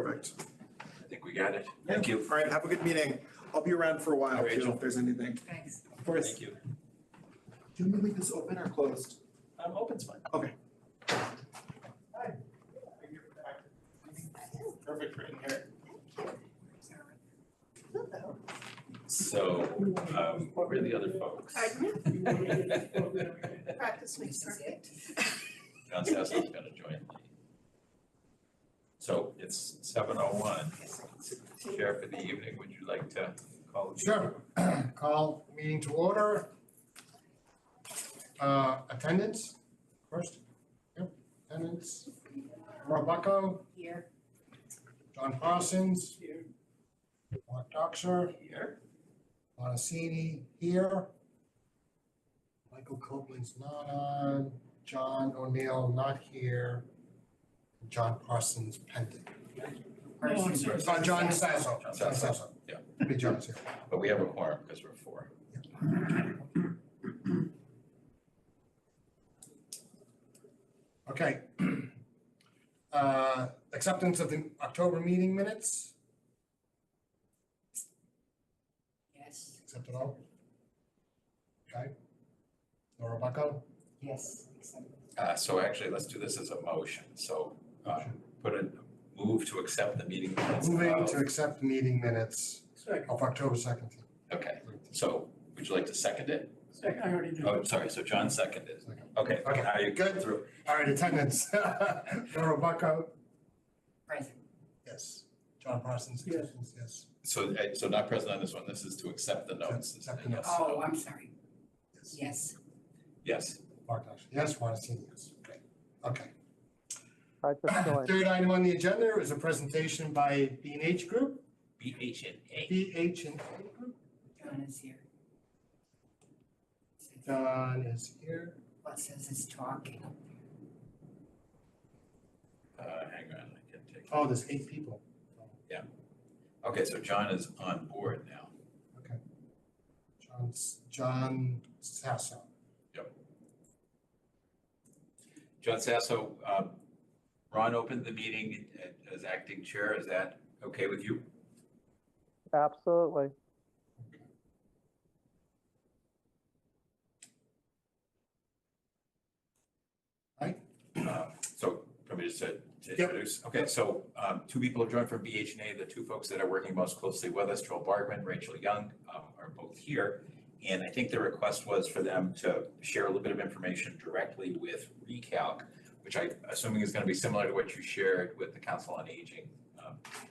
Perfect. I think we got it. Thank you. All right, have a good meeting. I'll be around for a while too, Rachel. if there's anything. Thanks. Of course. Thank you. Do you want me to leave this open or closed? Open's fine. Okay. Hi. Perfect for in here. So, where are the other folks? Practice makes perfect. John Sasso's gonna join me. So it's 7:01. Chair for the evening, would you like to call? the Sure. Call meeting to order. Attendance first. Yep, attendance. Laura Bucko, Here. John Parsons, Here. Mark Doxer, meeting? Here. Montesini here. Michael Copeland's not on. John O'Neill not here. John Parsons pending. John Sasso. John Sasso, yeah. Big John's here. But we have a quorum because we're 4. Okay. Acceptance of the October meeting minutes. Yes. Accept it all? Okay. Laura Bucko? Yes. Accept. So actually, let's do this as a motion. So put a move to accept the meeting minutes. Moving to accept the meeting minutes Second. of October 2nd. Okay, so would you like to second it? Second, I already did. Oh, sorry, so John seconded. Second. Okay, Okay, now you good. through. All right, attendance. Laura Bucko? Present. Yes. John Parsons? Yes. Acceptance, yes. So not present on this one, this is to accept the notes. Accept the notes. Oh, I'm sorry. Yes. Yes. Yes, Mark Doxer? Yes. Montesini, yes. Okay. Okay. I just joined. Third item on the agenda is a presentation by B&H Group. BHNA. BH&A Group. John is here. John is here. What says is talking? Hang on, I can take. Oh, there's 8 people. Okay, so John is on board now. Okay. John Sasso. John Sasso, Ron opened the meeting as acting chair. Is that okay with you? Absolutely. So probably just to Yep. introduce. Okay, so 2 people have joined from BHNA. The 2 folks that are working most closely with us, Joel Bargman, Rachel Young, are both here. And I think the request was for them to share a little bit of information directly with Recalc, which I'm assuming is going to be similar to what you shared with the Council on Aging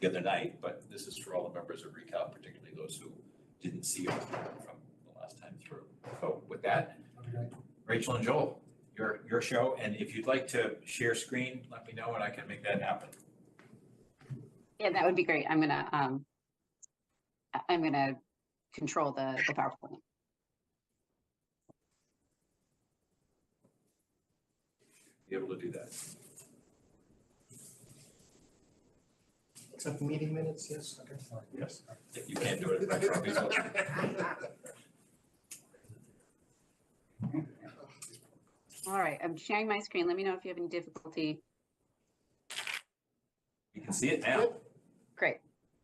the other night. But this is for all the members of Recalc, particularly those who didn't see it from the last time through. So with that, Okay. Rachel and Joel, your show, and if you'd like to share screen, let me know and I can make that happen. Yeah, that would be great. I'm gonna control the PowerPoint. Be able to do that. Accept the meeting minutes, yes? Okay, sorry. Yes. If you can't do it, electronically, so- All right, I'm sharing my screen. Let me know if you have any difficulty. you can see it now. Great.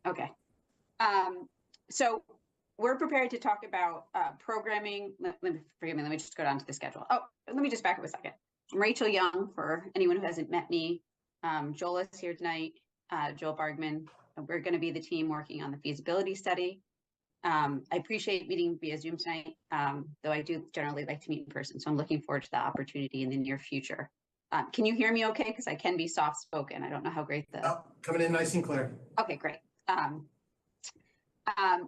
Okay. So we're prepared to talk about programming. Forgive me, let me just go down to the schedule. Oh, let me just back up a second. I'm Rachel Young, for anyone who hasn't met me. Joel is here tonight, Joel Bargman. We're going to be the team working on the feasibility study. I appreciate meeting via Zoom tonight, though I do generally like to meet in person. So I'm looking forward to the opportunity in the near future. Can you hear me okay? Because I can be soft spoken. I don't know how great the. Oh, coming in nice and clear. Okay, great.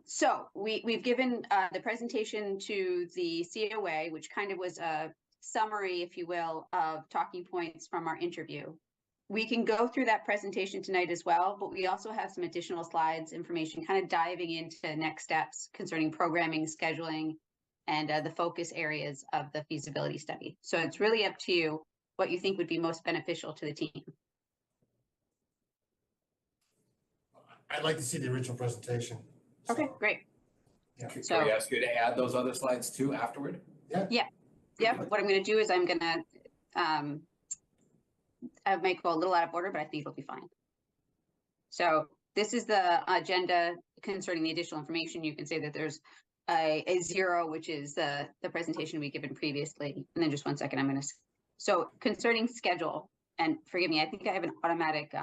So we've given the presentation to the COA, which kind of was a summary, if you will, of talking points from our interview. We can go through that presentation tonight as well, but we also have some additional slides, information, kind of diving into next steps concerning programming, scheduling, and the focus areas of the feasibility study. So it's really up to you what you think would be most beneficial to the team. I'd like to see the original presentation. Okay, So, great. Yeah. Can So- we ask you to add those other slides too afterward? Yeah, what I'm going to do is I'm going to, I might go a little out of order, but I think it'll be fine. So this is the agenda concerning the additional information. You can say that there's a 0, which is the presentation we given previously. And then just one second, I'm going to, so concerning schedule, and forgive me, I think I have an automatic,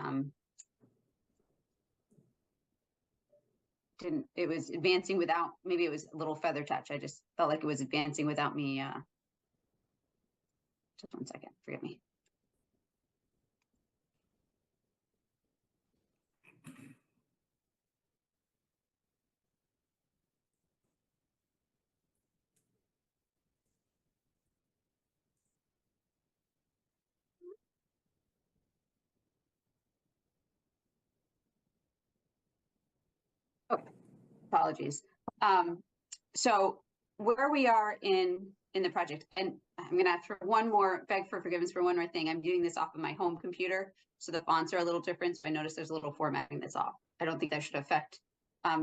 it was advancing without, maybe it was a little feather touch. I just felt like it was advancing without me. Just one second, forgive me. Okay, apologies. So where we are in the project, and I'm gonna ask for one more, beg for forgiveness for one more thing. I'm doing this off of my home computer, so the fonts are a little different. So I noticed there's a little formatting that's off. I don't think that should affect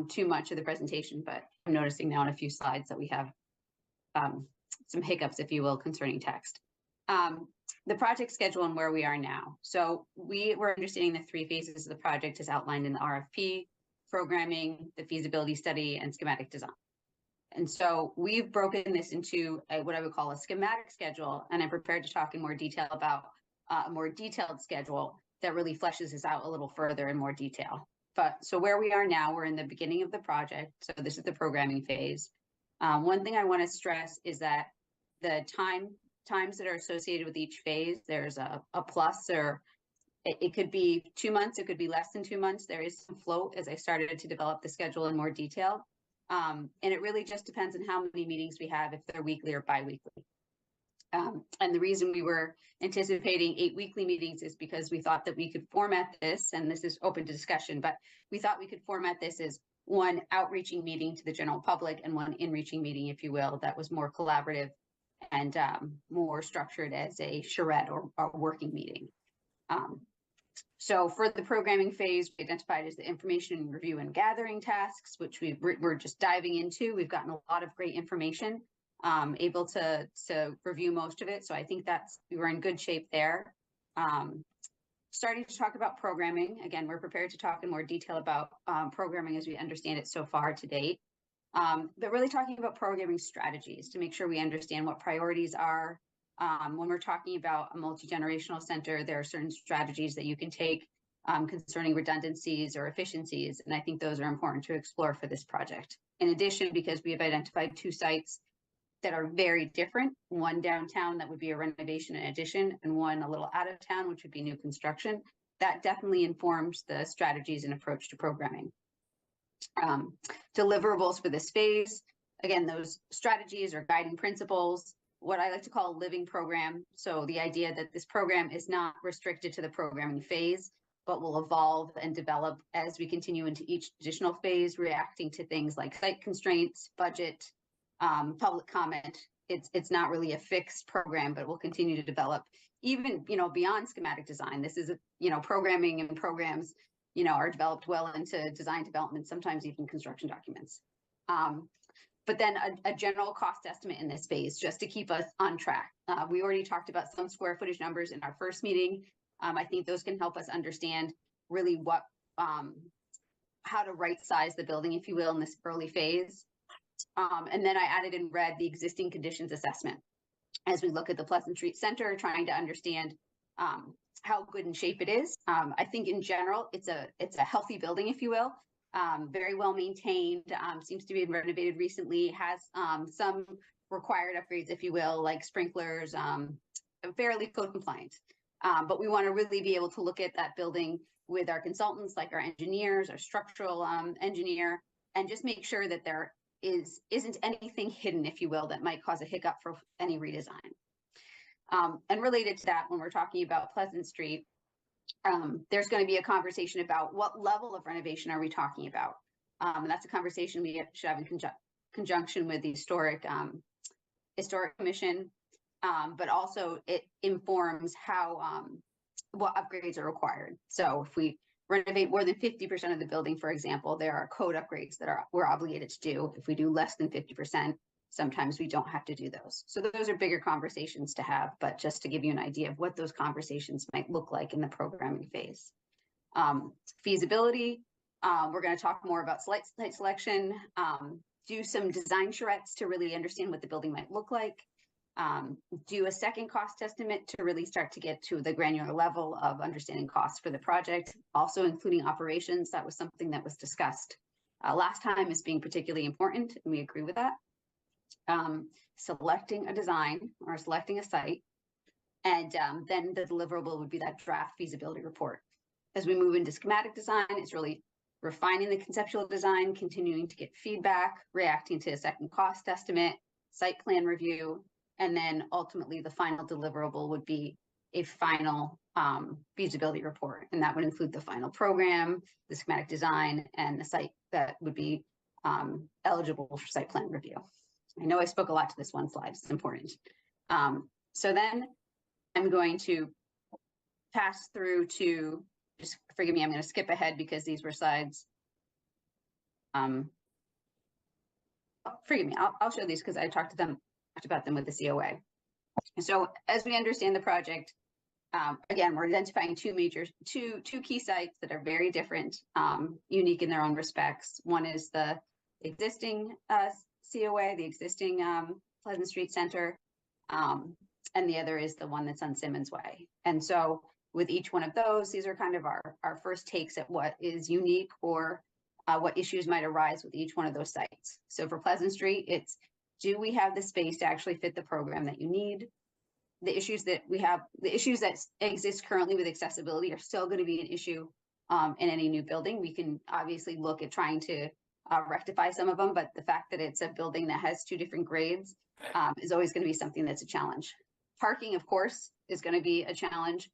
too much of the presentation, but I'm noticing now on a few slides that we have some hiccups, if you will, concerning text. The project schedule and where we are now. So we were understanding the 3 phases of the project as outlined in the RFP, programming, the feasibility study, and schematic design. And so we've broken this into what I would call a schematic schedule, and I'm prepared to talk in more detail about a more detailed schedule that really fleshes this out a little further in more detail. But so where we are now, we're in the beginning of the project. So this is the programming phase. One thing I want to stress is that the times that are associated with each phase, there's a plus, or it could be 2 months, it could be less than 2 months. There is some float as I started to develop the schedule in more detail. And it really just depends on how many meetings we have, if they're weekly or bi-weekly. And the reason we were anticipating 8 weekly meetings is because we thought that we could format this, and this is open to discussion, but we thought we could format this as one outreaching meeting to the general public and one in-reaching meeting, if you will, that was more collaborative and more structured as a charrette or working meeting. So for the programming phase, we identified as the information review and gathering tasks, which we're just diving into. We've gotten a lot of great information, able to review most of it. So I think we were in good shape there. Starting to talk about programming. Again, we're prepared to talk in more detail about programming as we understand it so far to date. But really talking about programming strategies to make sure we understand what priorities are. When we're talking about a multi-generational center, there are certain strategies that you can take concerning redundancies or efficiencies, and I think those are important to explore for this project. In addition, because we have identified 2 sites that are very different, one downtown that would be a renovation and addition, and one a little out of town, which would be new construction, that definitely informs the strategies and approach to programming. Deliverables for this phase, again, those strategies or guiding principles, what I like to call a living program. So the idea that this program is not restricted to the programming phase, but will evolve and develop as we continue into each additional phase, reacting to things like site constraints, budget, public comment. It's not really a fixed program, but will continue to develop even, beyond schematic design. This is, programming and programs, are developed well into design development, sometimes even construction documents. But then a general cost estimate in this phase, just to keep us on track. We already talked about some square footage numbers in our first meeting. I think those can help us understand really what, how to right size the building, if you will, in this early phase. And then I added in red the existing conditions assessment. As we look at the Pleasant Street Center, trying to understand how good in shape it is. I think in general, it's a healthy building, if you will. Very well maintained, seems to be renovated recently, has some required upgrades, if you will, like sprinklers, fairly code compliant. But we want to really be able to look at that building with our consultants, like our engineers, our structural engineer, and just make sure that there isn't anything hidden, if you will, that might cause a hiccup for any redesign. And related to that, when we're talking about Pleasant Street, there's going to be a conversation about what level of renovation are we talking about. And that's a conversation we should have in conjunction with the historic commission, but also it informs how what upgrades are required. So if we renovate more than 50% of the building, for example, there are code upgrades that we're obligated to do. If we do less than 50%, sometimes we don't have to do those. So those are bigger conversations to have, but just to give you an idea of what those conversations might look like in the programming phase. feasibility. We're going to talk more about site selection, do some design charrettes to really understand what the building might look like, do a second cost estimate to really start to get to the granular level of understanding costs for the project, also including operations. That was something that was discussed last time as being particularly important, and we agree with that. Selecting a design or selecting a site, and then the deliverable would be that draft feasibility report. As we move into schematic design, it's really refining the conceptual design, continuing to get feedback, reacting to a second cost estimate, site plan review, and then ultimately the final deliverable would be a final feasibility report. And that would include the final program, the schematic design, and the site that would be eligible for site plan review. I know I spoke a lot to this one slide, it's important. So then I'm going to pass through to, just forgive me, I'm going to skip ahead because these were slides. Forgive me, I'll show these because I talked about them with the COA. So as we understand the project, again, we're identifying two key sites that are very different, unique in their own respects. One is the existing COA, the existing Pleasant Street Center, and the other is the one that's on Simmons Way. And so with each one of those, these are kind of our first takes at what is unique or what issues might arise with each one of those sites. So for Pleasant Street, it's, do we have the space to actually fit the program that you need? The issues that exist currently with accessibility are still going to be an issue in any new building. We can obviously look at trying to rectify some of them, but the fact that it's a building that has two different grades is always going to be something that's a challenge. Parking, of course, is going to be a challenge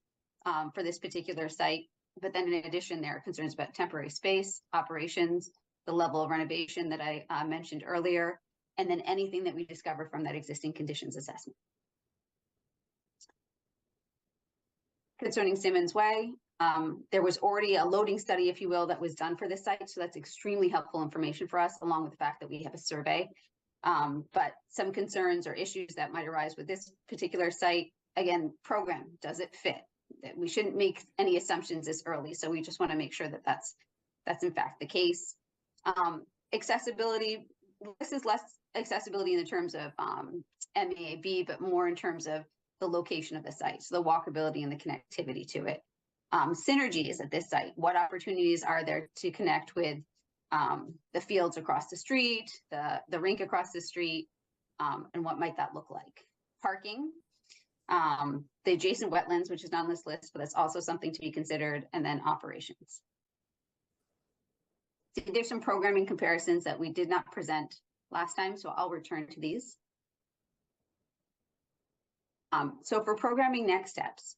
for this particular site. But then in addition, there are concerns about temporary space, operations, the level of renovation that I mentioned earlier, and then anything that we discover from that existing conditions assessment. Concerning Simmons Way, there was already a loading study, if you will, that was done for this site. So that's extremely helpful information for us, along with the fact that we have a survey. But some concerns or issues that might arise with this particular site, again, program, does it fit? That we shouldn't make any assumptions this early. So we just want to make sure that that's in fact the case. Accessibility, this is less accessibility in the terms of MAB, but more in terms of the location of the site, so the walkability and the connectivity to it. Synergies at this site, what opportunities are there to connect with the fields across the street, the rink across the street, and what might that look like? Parking, the adjacent wetlands, which is not on this list, but that's also something to be considered, and then operations. There's some programming comparisons that we did not present last time, so I'll return to these. So for programming next steps,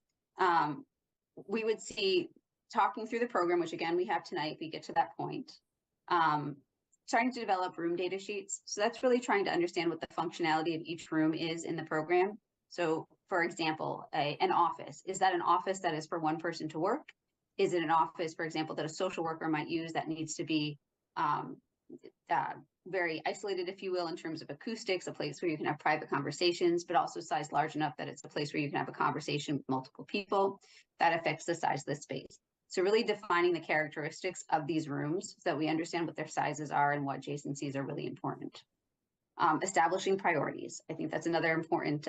we would see talking through the program, which again, we have tonight, if we get to that point, trying to develop room data sheets. So that's really trying to understand what the functionality of each room is in the program. So for example, an office, is that an office that is for one person to work? Is it an office, for example, that a social worker might use that needs to be very isolated, if you will, in terms of acoustics, a place where you can have private conversations, but also sized large enough that it's a place where you can have a conversation with multiple people. That affects the size of the space. So really defining the characteristics of these rooms so that we understand what their sizes are and what adjacencies are really important. Establishing priorities. I think that's another important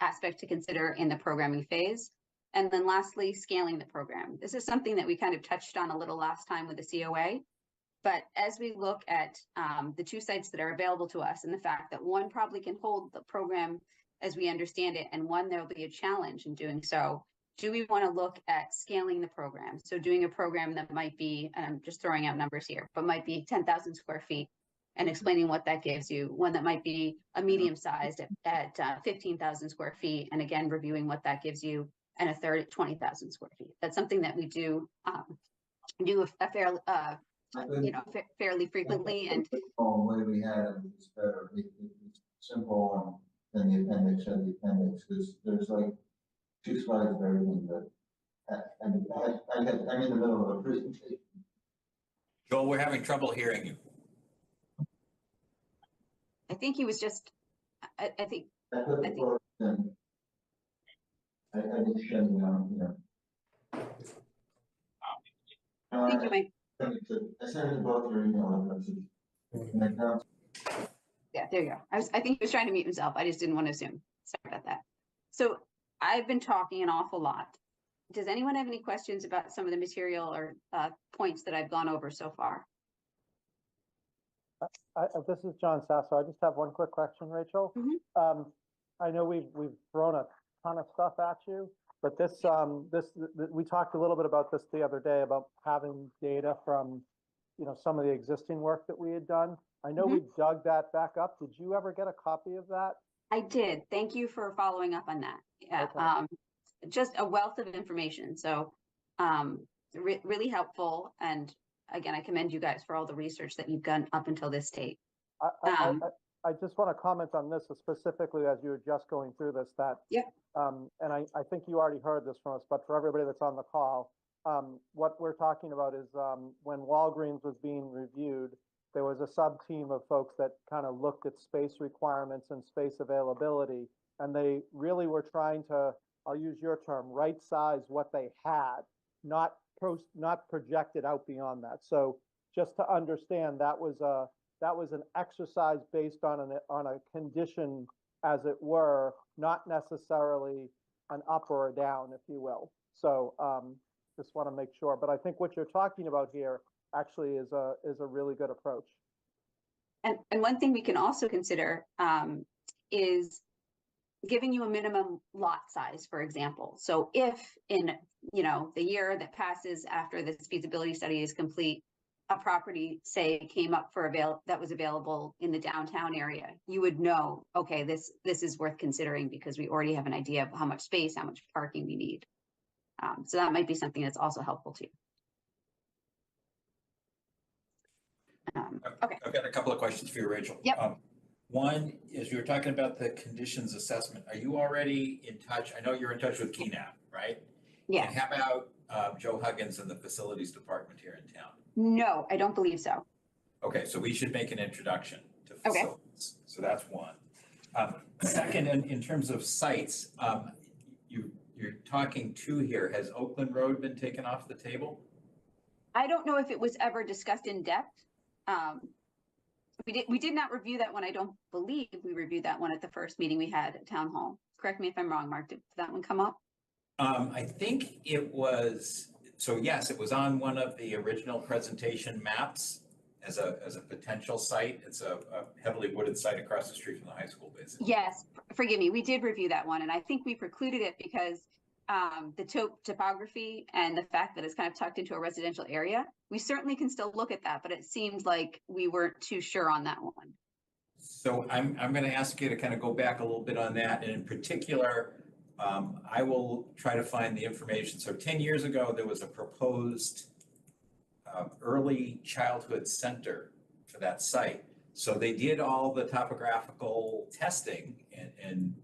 aspect to consider in the programming phase. And then lastly, scaling the program. This is something that we kind of touched on a little last time with the COA. But as we look at the two sites that are available to us and the fact that one probably can hold the program as we understand it, and one, there'll be a challenge in doing so, do we want to look at scaling the program? So doing a program that might be, and I'm just throwing out numbers here, but might be 10,000 square feet and explaining what that gives you. One that might be a medium sized at 15,000 square feet. And again, reviewing what that gives you, and a third at 20,000 square feet. That's something that we do fairly frequently. And the way we had it is better. It's simple than the appendix and the appendix, because there's like 2 slides of everything, but I'm in the middle of a presentation. Joel, we're having trouble hearing you. I think he was just, I think. I put the quote in. I didn't show you, Thank you, Mike. I sent it both your email addresses. And I found Yeah, there you go. I think he was trying to mute himself. I just didn't want to assume. Sorry about that. So I've been talking an awful lot. Does anyone have any questions about some of the material or points that I've gone over so far? This is John Sasso. I just have one quick question, Rachel. I know we've thrown a ton of stuff at you, but we talked a little bit about this the other day about having data from, some of the existing work that we had done. I know we dug that back up. Did you ever get a copy of that? I did. Thank you for following up on that. Yeah, Okay. just a wealth of information. So really helpful. And again, I commend you guys for all the research that you've done up until this date. I just want to comment on this specifically as you were just going through this, that. Yep. And I think you already heard this from us, but for everybody that's on the call, what we're talking about is when Walgreens was being reviewed, there was a sub-team of folks that kind of looked at space requirements and space availability, and they really were trying to, I'll use your term, right size what they had, not projected out beyond that. So just to understand, that was an exercise based on a condition, as it were, not necessarily an up or a down, if you will. So just want to make sure. But I think what you're talking about here actually is a really good approach. And one thing we can also consider is giving you a minimum lot size, for example. So if in the year that passes after this feasibility study is complete, a property, say, came up for that was available in the downtown area, you would know, okay, this is worth considering because we already have an idea of how much space, how much parking we need. So that might be something that's also helpful to you. Okay. I've got a couple of questions for you, Rachel. Yep. One is you were talking about the conditions assessment. Are you already in touch? I know you're in touch with KNAPP, right? Yeah. And how about Joe Huggins in the facilities department here in town? No, I don't believe so. Okay, so we should make an introduction to Okay. facilities. So that's one. Second, in terms of sites, you're talking two here. Has Oakland Road been taken off the table? I don't know if it was ever discussed in depth. We did not review that one. I don't believe we reviewed that one at the first meeting we had at Town Hall. Correct me if I'm wrong, Mark. Did that one come up? I think it was, so yes, it was on one of the original presentation maps as a potential site. It's a heavily wooded site across the street from the high school, basically. Yes, forgive me. We did review that one, and I think we precluded it because the topography and the fact that it's kind of tucked into a residential area. We certainly can still look at that, but it seemed like we weren't too sure on that one. So I'm going to ask you to kind of go back a little bit on that, and in particular, I will try to find the information. So 10 years ago, there was a proposed early childhood center for that site. So they did all the topographical testing and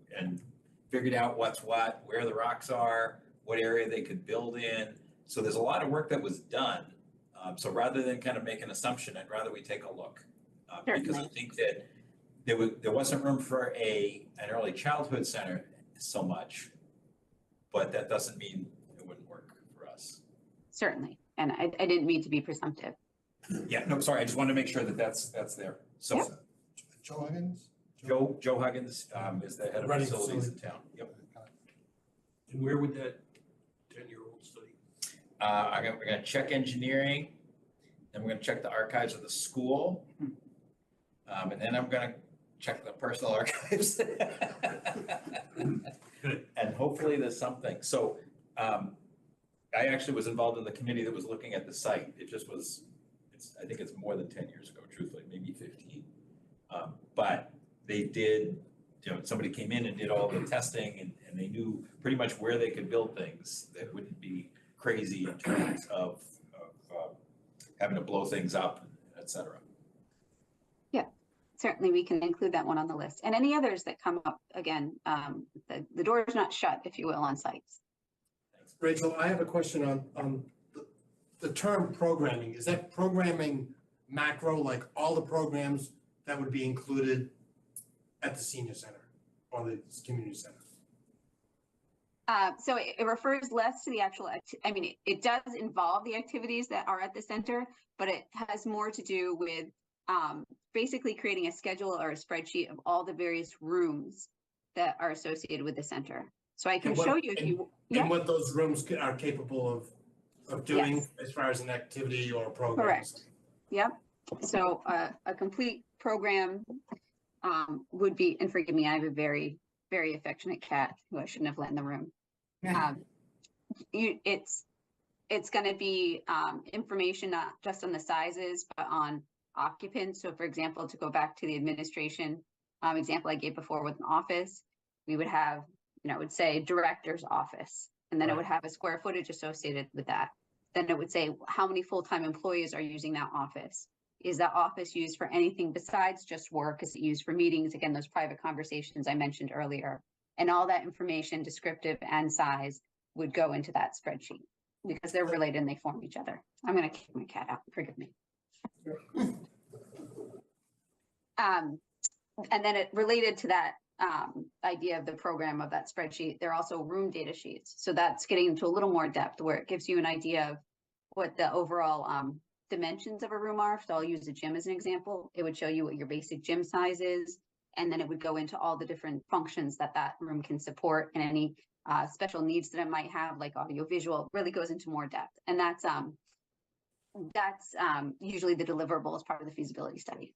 figured out what's what, where the rocks are, what area they could build in. So there's a lot of work that was done. So rather than kind of make an assumption, I'd rather we take a look. Because I think that there wasn't room for an early childhood center so much, but that doesn't mean it wouldn't work for us. Certainly, and I didn't mean to be presumptive. Yeah, no, sorry, I just wanted to make sure that that's there. So Yep. Joe Huggins? Joe Huggins is the head of Running facilities in facility. town. Yep. And where would that 10-year-old study? We're gonna check engineering, then we're gonna check the archives of the school. And then I'm gonna check the personal archives. And hopefully there's something. So I actually was involved in the committee that was looking at the site. It just was, I think it's more than 10 years ago, truthfully, maybe 15. But they did, somebody came in and did all the testing and they knew pretty much where they could build things that wouldn't be crazy in terms of having to blow things up, et cetera. Certainly, we can include that one on the list. And any others that come up, again, the door is not shut, if you will, on sites. Rachel, I have a question on the term programming. Is that programming macro, like all the programs that would be included at the senior center or the community center? So it refers less to the actual, I mean, it does involve the activities that are at the center, but it has more to do with basically creating a schedule or a spreadsheet of all the various rooms that are associated with the center. So I can And what- show you if you, yeah, And what those rooms are capable of doing Yes. as far as an activity or a program. Correct. Yep. So a complete program would be, and forgive me, I have a very, very affectionate cat who I shouldn't have let in the room. It's going to be information not just on the sizes, but on occupants. So for example, to go back to the administration example I gave before with an office, we would have, it would say director's office, and then it Right. would have a square footage associated with that. Then it would say how many full-time employees are using that office. Is that office used for anything besides just work? Is it used for meetings? Again, those private conversations I mentioned earlier. And all that information, descriptive and size, would go into that spreadsheet because they're related and they form each other. I'm going to kick my cat out. Forgive me. And then it related to that idea of the program of that spreadsheet, there are also room data sheets. So that's getting into a little more depth where it gives you an idea of what the overall dimensions of a room are. So I'll use a gym as an example. It would show you what your basic gym size is, and then it would go into all the different functions that that room can support and any special needs that it might have, like audiovisual, really goes into more depth. And that's usually the deliverable as part of the feasibility study.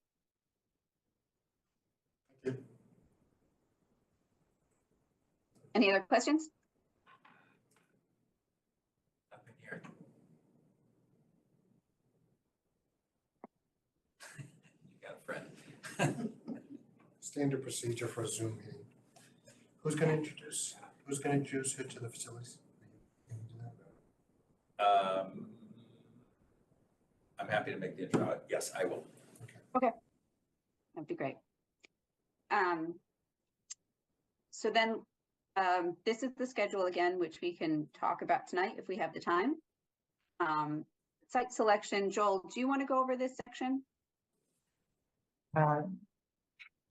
Thank you. Any other questions? Nothing here. You got a friend. Standard procedure for a Zoom meeting. Who's gonna introduce who to the facilities? Can you do that? I'm happy to make the intro. Yes, I will. That'd be great. So then this is the schedule again, which we can talk about tonight if we have the time. Site selection, Joel, do you want to go over this section?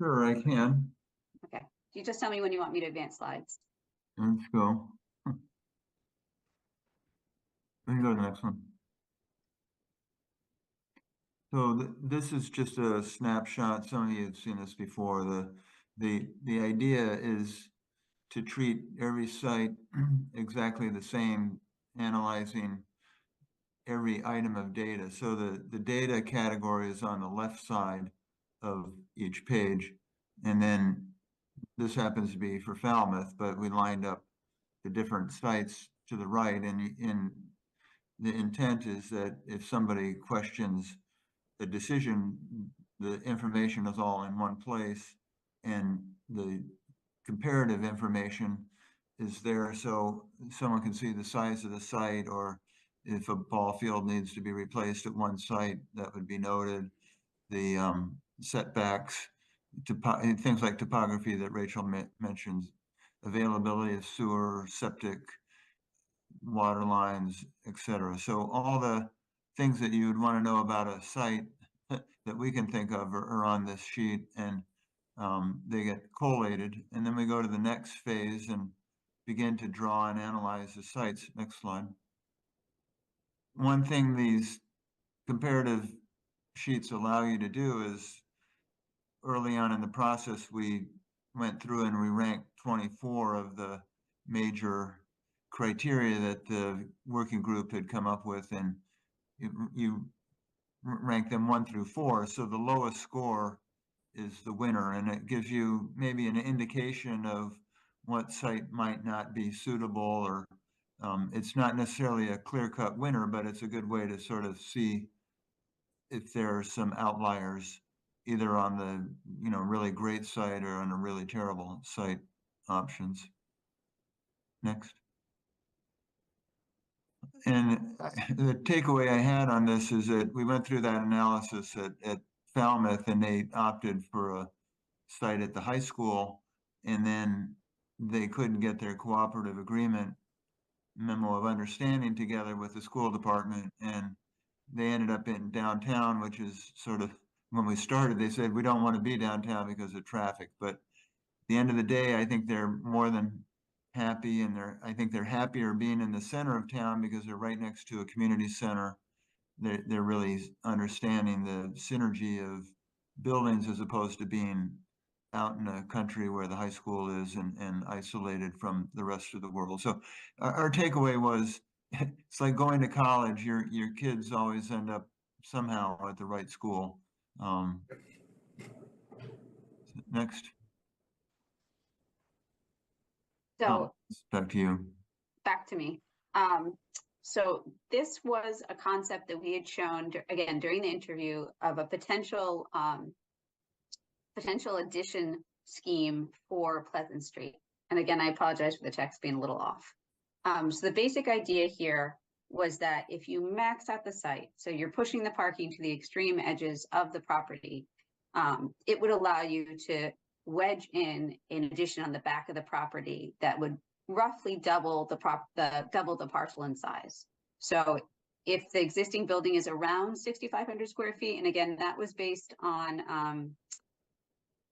Sure, I can. Okay, you just tell me when you want me to advance slides. Let's go. We can go to the next one. So this is just a snapshot. Some of you have seen this before. The idea is to treat every site exactly the same, analyzing every item of data. So the data category is on the left side of each page. And then this happens to be for Falmouth, but we lined up the different sites to the right. And the intent is that if somebody questions the decision, the information is all in one place and the comparative information is there so someone can see the size of the site, or if a ball field needs to be replaced at one site, that would be noted. The setbacks, things like topography that Rachel mentioned, availability of sewer, septic, water lines, etc. So all the things that you would want to know about a site that we can think of are on this sheet, and they get collated. And then we go to the next phase and begin to draw and analyze the sites. Next slide. One thing these comparative sheets allow you to do is, early on in the process, we went through and we ranked 24 of the major criteria that the working group had come up with, and you rank them 1 through 4. So the lowest score is the winner, and it gives you maybe an indication of what site might not be suitable, or it's not necessarily a clear-cut winner, but it's a good way to sort of see if there are some outliers, either on the really great site or on a really terrible site options. Next. And the takeaway I had on this is that we went through that analysis at Falmouth, and they opted for a site at the high school, and then they couldn't get their cooperative agreement memo of understanding together with the school department, and they ended up in downtown, which is sort of, when we started, they said, we don't want to be downtown because of traffic. But at the end of the day, I think they're more than happy, and I think they're happier being in the center of town because they're right next to a community center. They're really understanding the synergy of buildings as opposed to being out in the country where the high school is and isolated from the rest of the world. So our takeaway was, it's like going to college. Your kids always end up somehow at the right school. Next. So Back to you. back to me. So this was a concept that we had shown, again, during the interview of a potential addition scheme for Pleasant Street. And again, I apologize for the text being a little off. So the basic idea here was that if you max out the site, so you're pushing the parking to the extreme edges of the property, it would allow you to wedge in an addition on the back of the property that would roughly double the parcel in size. So if the existing building is around 6,500 square feet, and again, that was based on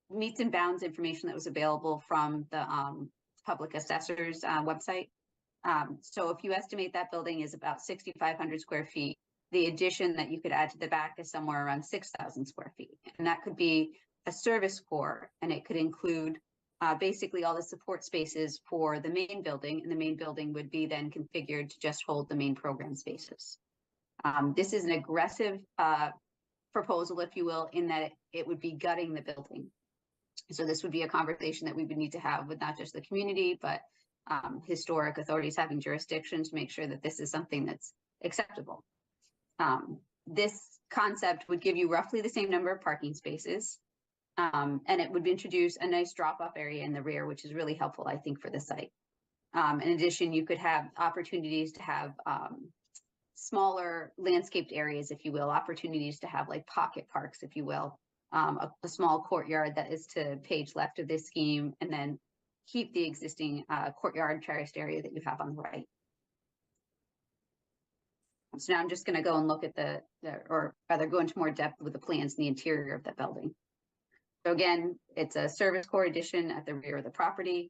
meets and bounds information that was available from the public assessor's website. So if you estimate that building is about 6,500 square feet, the addition that you could add to the back is somewhere around 6,000 square feet. And that could be a service core, and it could include basically all the support spaces for the main building, and the main building would be then configured to just hold the main program spaces. This is an aggressive proposal, if you will, in that it would be gutting the building. So this would be a conversation that we would need to have with not just the community, but historic authorities having jurisdiction to make sure that this is something that's acceptable. This concept would give you roughly the same number of parking spaces. And it would introduce a nice drop-off area in the rear, which is really helpful, I think, for the site. In addition, you could have opportunities to have smaller landscaped areas, if you will, opportunities to have like pocket parks, if you will, a small courtyard that is to page left of this scheme, and then keep the existing courtyard terraced area that you have on the right. So now I'm just going to go and look at or rather go into more depth with the plans in the interior of the building. So again, it's a service core addition at the rear of the property.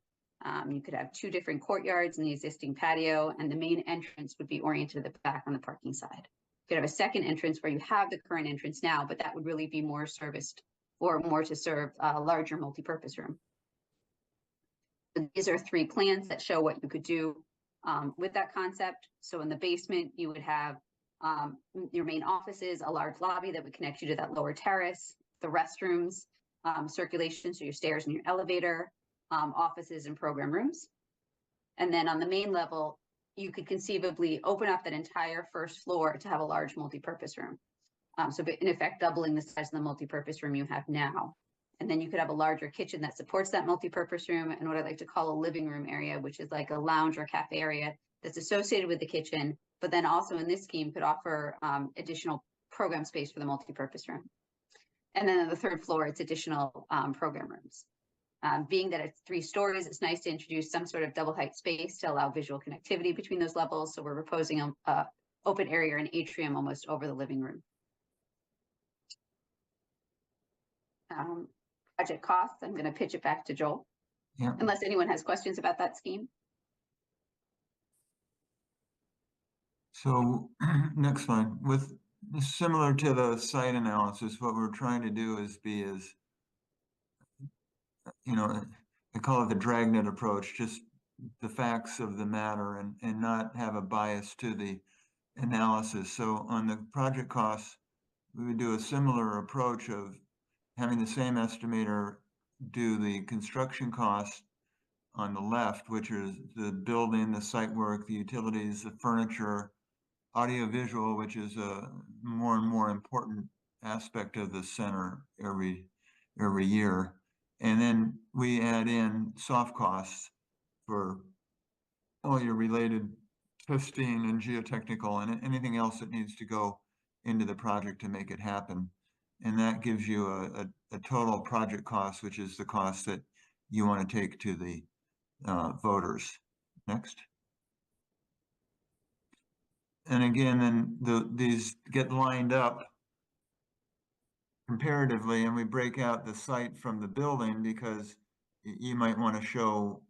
You could have two different courtyards in the existing patio, and the main entrance would be oriented at the back on the parking side. You could have a second entrance where you have the current entrance now, but that would really be more serviced or more to serve a larger multi-purpose room. So these are three plans that show what you could do with that concept. So in the basement, you would have your main offices, a large lobby that would connect you to that lower terrace, the restrooms, circulation, so your stairs and your elevator, offices and program rooms. And then on the main level, you could conceivably open up that entire first floor to have a large multi-purpose room. So in effect, doubling the size of the multi-purpose room you have now. And then you could have a larger kitchen that supports that multi-purpose room, and what I like to call a living room area, which is like a lounge or cafe area that's associated with the kitchen, but then also in this scheme could offer additional program space for the multi-purpose room. And then on the third floor, it's additional program rooms. Being that it's 3 stories, it's nice to introduce some sort of double height space to allow visual connectivity between those levels. So we're proposing an open area or an atrium almost over the living room. Project costs, I'm going to pitch it back to Joel. Yeah. Unless anyone has questions about that scheme. So next one, with similar to the site analysis, what we're trying to do is be as, I call it the dragnet approach, just the facts of the matter and not have a bias to the analysis. So on the project costs, we would do a similar approach of having the same estimator do the construction costs on the left, which is the building, the site work, the utilities, the furniture, audiovisual, which is a more and more important aspect of the center every year. And then we add in soft costs for all your related testing and geotechnical and anything else that needs to go into the project to make it happen. And that gives you a total project cost, which is the cost that you want to take to the voters. Next. And again, then these get lined up comparatively, and we break out the site from the building because you might want to show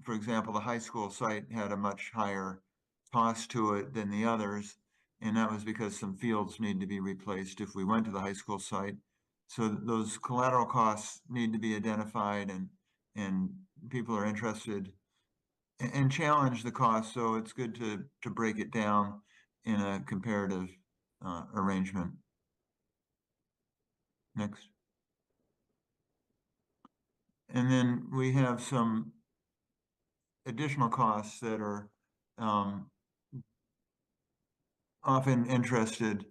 for example, the high school site had a much higher cost to it than the others. And that was because some fields need to be replaced if we went to the high school site. So those collateral costs need to be identified, and people are interested and challenge the cost. So it's good to break it down in a comparative arrangement. Next. And then we have some additional costs that are often interested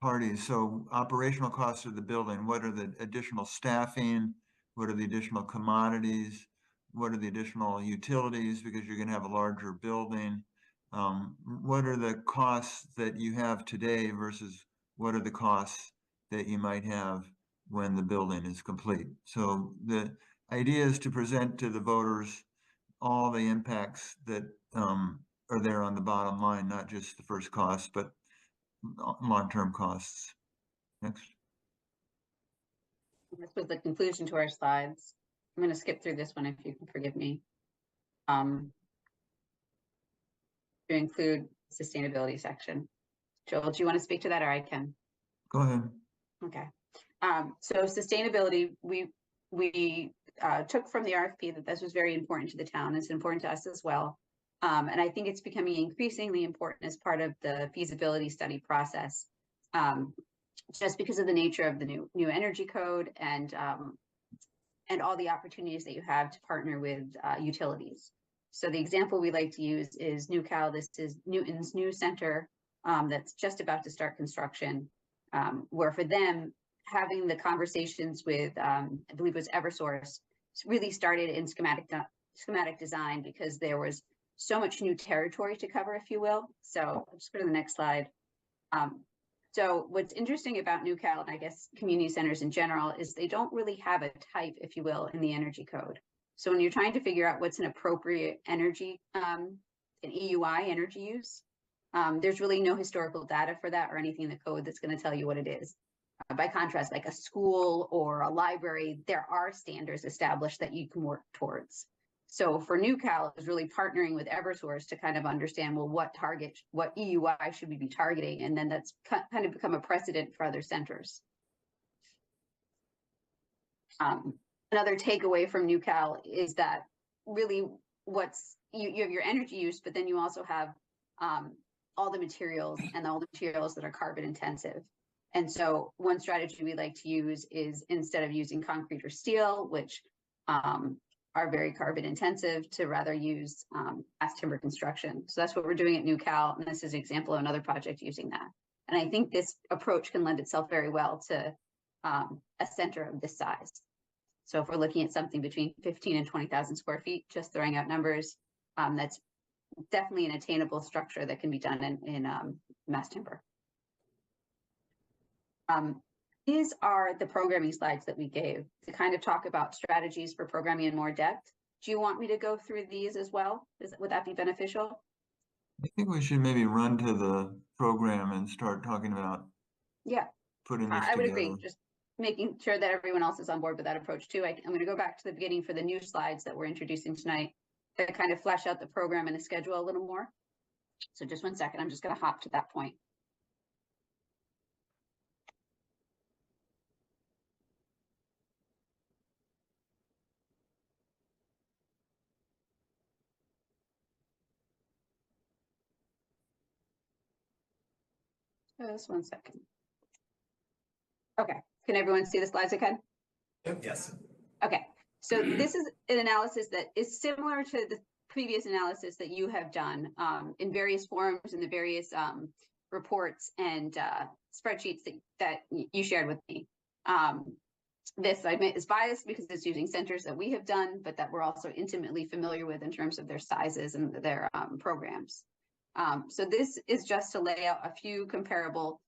parties. So operational costs of the building, what are the additional staffing? What are the additional commodities? What are the additional utilities, because you're going to have a larger building? What are the costs that you have today versus what are the costs that you might have when the building is complete? So the idea is to present to the voters all the impacts that are there on the bottom line, not just the first cost, but long-term costs. Next. This was the conclusion to our slides. I'm going to skip through this one if you can forgive me. To include sustainability section. Joel, do you want to speak to that, or I can? Go ahead. Okay. So sustainability, we took from the RFP that this was very important to the town. It's important to us as well. And I think it's becoming increasingly important as part of the feasibility study process, just because of the nature of the new energy code and all the opportunities that you have to partner with utilities. So the example we like to use is NewCal. This is Newton's new center that's just about to start construction, where for them, having the conversations with, I believe it was Eversource, really started in schematic design, because there was so much new territory to cover, if you will. So I'll just go to the next slide. So what's interesting about NewCal, and I guess community centers in general, is they don't really have a type, if you will, in the energy code. So when you're trying to figure out what's an appropriate energy, an EUI energy use, there's really no historical data for that or anything in the code that's going to tell you what it is. By contrast, like a school or a library, there are standards established that you can work towards. So for NewCal, it was really partnering with Eversource to kind of understand, well, what EUI should we be targeting? And then that's kind of become a precedent for other centers. Another takeaway from NewCal is that really you have your energy use, but then you also have all the materials that are carbon intensive. And so one strategy we like to use is, instead of using concrete or steel, which are very carbon intensive, to rather use mass timber construction. So that's what we're doing at NewCal. And this is an example of another project using that. And I think this approach can lend itself very well to a center of this size. So if we're looking at something between 15 and 20,000 square feet, just throwing out numbers, that's definitely an attainable structure that can be done in mass timber. These are the programming slides that we gave to kind of talk about strategies for programming in more depth. Do you want me to go through these as well? Would that be beneficial? I think we should maybe run to the program and start talking about putting this together. I would agree. Just making sure that everyone else is on board with that approach too. I'm going to go back to the beginning for the new slides that we're introducing tonight to kind of flesh out the program and the schedule a little more. So just 1 second, I'm just going to hop to that point. Just 1 second. Okay, can everyone see the slides okay? Yes. Okay, so this is an analysis that is similar to the previous analysis that you have done in various forms in the various reports and spreadsheets that you shared with me. This, I admit, is biased because it's using centers that we have done, but that we're also intimately familiar with in terms of their sizes and their programs. So this is just to lay out a few comparable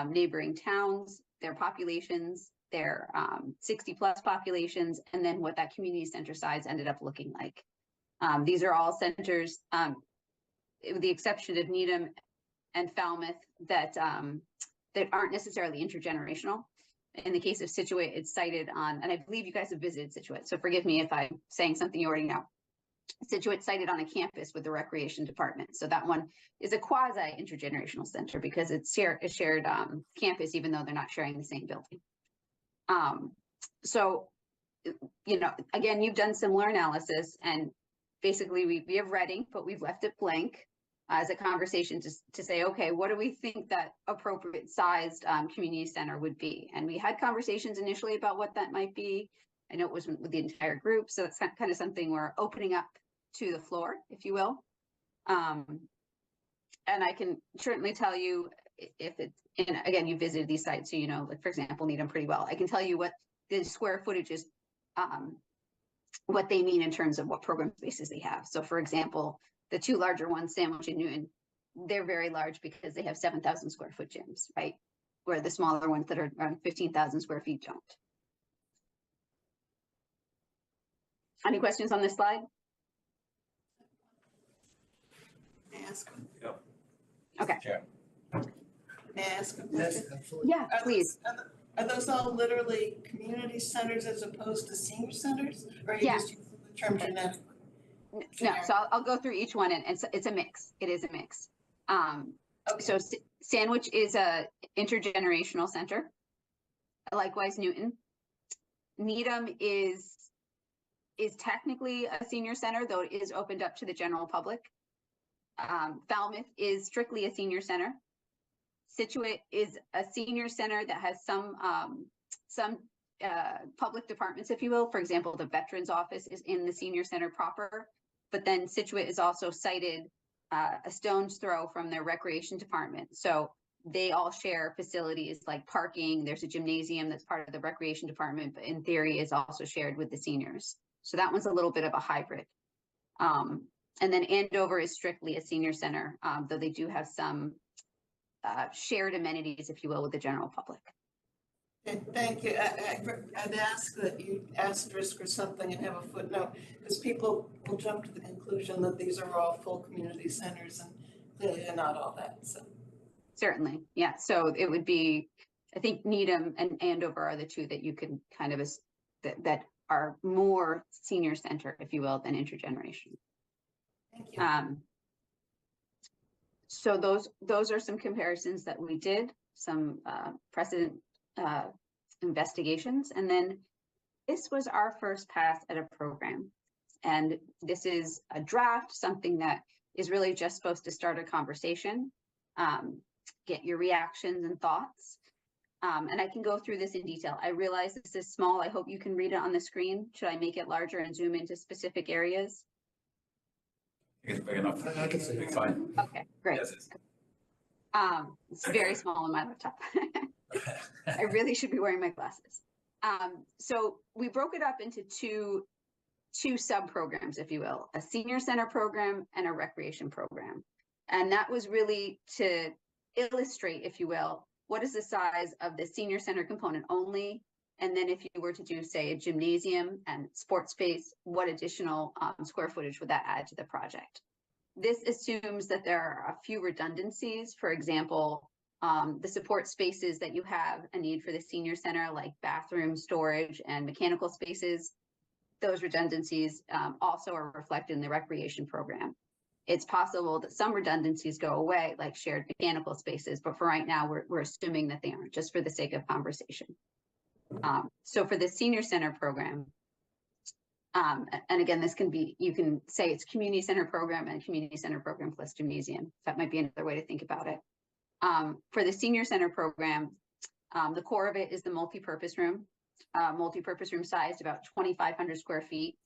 neighboring towns, their populations, their 60+ populations, and then what that community center size ended up looking like. These are all centers, with the exception of Needham and Falmouth, that aren't necessarily intergenerational. In the case of Situate, it's cited on, and I believe you guys have visited Situate, so forgive me if I'm saying something you already know. Situate cited on a campus with the recreation department. So that one is a quasi intergenerational center because it's a shared campus, even though they're not sharing the same building. So, you know, again, you've done similar analysis, and basically we have Reading, but we've left it blank as a conversation to say, okay, what do we think that appropriate sized community center would be? And we had conversations initially about what that might be. I know it wasn't with the entire group, so it's kind of something we're opening up to the floor, if you will. And I can certainly tell you if it's, and again, you visited these sites, so you know, like for example, Needham pretty well. I can tell you what the square footage is, what they mean in terms of what program spaces they have. So for example, the two larger ones, Sandwich and Newton, they're very large because they have 7,000 square foot gyms, right? Where the smaller ones that are around 15,000 square feet don't. Any questions on this slide? May I ask? Okay. Chair. May I ask a Yes, question? absolutely. Yeah, please. Are those all literally community centers as opposed to senior centers? Or are you Yeah. just using the term genetic? No, so I'll go through each one, and it's a mix. It is a mix. Okay. So Sandwich is a intergenerational center. Likewise, Newton. Needham is technically a senior center, though it is opened up to the general public. Falmouth is strictly a senior center. Situate is a senior center that has some public departments, if you will. For example, the Veterans Office is in the senior center proper, but then Situate is also cited a stone's throw from their recreation department. So they all share facilities like parking. There's a gymnasium that's part of the recreation department, but in theory is also shared with the seniors. So that one's a little bit of a hybrid. And then Andover is strictly a senior center, though they do have some shared amenities, if you will, with the general public. Okay, thank you. I'd ask that you asterisk or something and have a footnote, because people will jump to the conclusion that these are all full community centers, and clearly they're not all that, so. Certainly, yeah. So it would be, I think Needham and Andover are the two that you can kind of, that are more senior center, if you will, than intergenerational. Thank you. So those are some comparisons that we did, some precedent investigations, and then this was our first pass at a program. And this is a draft, something that is really just supposed to start a conversation, get your reactions and thoughts. And I can go through this in detail. I realize this is small. I hope you can read it on the screen. Should I make it larger and zoom into specific areas? It's big enough. I can see it. It's fine. Okay, great. Yes, it's- It's very small on my laptop. I really should be wearing my glasses. So we broke it up into two sub-programs, if you will, a senior center program and a recreation program. And that was really to illustrate, if you will, what is the size of the senior center component only? And then if you were to do, say, a gymnasium and sports space, what additional square footage would that add to the project? This assumes that there are a few redundancies. For example, the support spaces that you have a need for the senior center, like bathroom storage and mechanical spaces, those redundancies also are reflected in the recreation program. It's possible that some redundancies go away, like shared mechanical spaces, but for right now, we're assuming that they aren't, just for the sake of conversation. So for the senior center program, and again, this can be, you can say it's community center program and community center program plus gymnasium. That might be another way to think about it. For the senior center program, the core of it is the multi-purpose room sized about 2,500 square feet.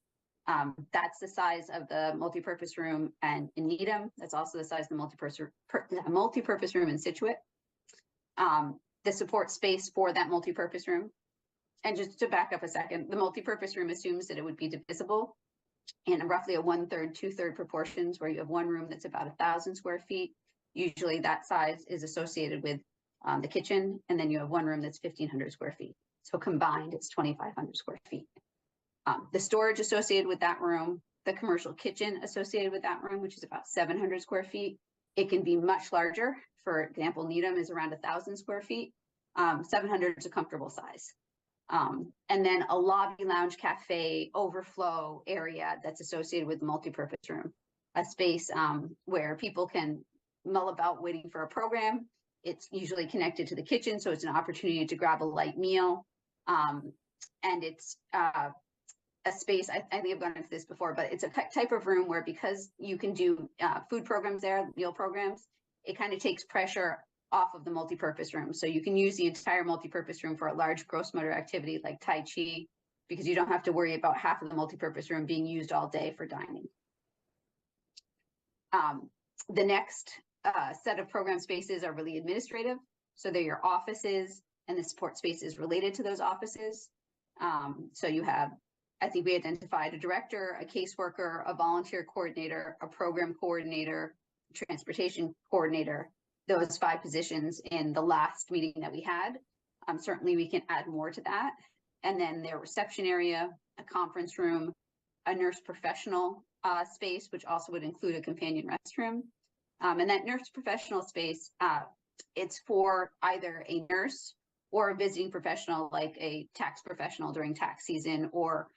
That's the size of the multi-purpose room and in Needham. That's also the size of the multi-purpose room in Situate. The support space for that multi-purpose room. And just to back up a second, the multi-purpose room assumes that it would be divisible in roughly a 1/3, 2/3 proportions, where you have one room that's about 1,000 square feet. Usually that size is associated with the kitchen, and then you have one room that's 1,500 square feet. So combined, it's 2,500 square feet. The storage associated with that room, the commercial kitchen associated with that room, which is about 700 square feet. It can be much larger. For example, Needham is around 1,000 square feet. 700 is a comfortable size. And then a lobby lounge cafe overflow area that's associated with multipurpose room, a space where people can mull about waiting for a program. It's usually connected to the kitchen, so it's an opportunity to grab a light meal. And it's a space, I think I've gone into this before, but it's a type of room where, because you can do food programs there, meal programs, it kind of takes pressure off of the multipurpose room. So you can use the entire multipurpose room for a large gross motor activity like Tai Chi, because you don't have to worry about half of the multipurpose room being used all day for dining. The next set of program spaces are really administrative. So they're your offices and the support spaces related to those offices. So you have, I think we identified a director, a caseworker, a volunteer coordinator, a program coordinator, transportation coordinator, those 5 positions in the last meeting that we had. Certainly we can add more to that. And then their reception area, a conference room, a nurse professional space, which also would include a companion restroom. And that nurse professional space, it's for either a nurse or a visiting professional, like a tax professional during tax season, or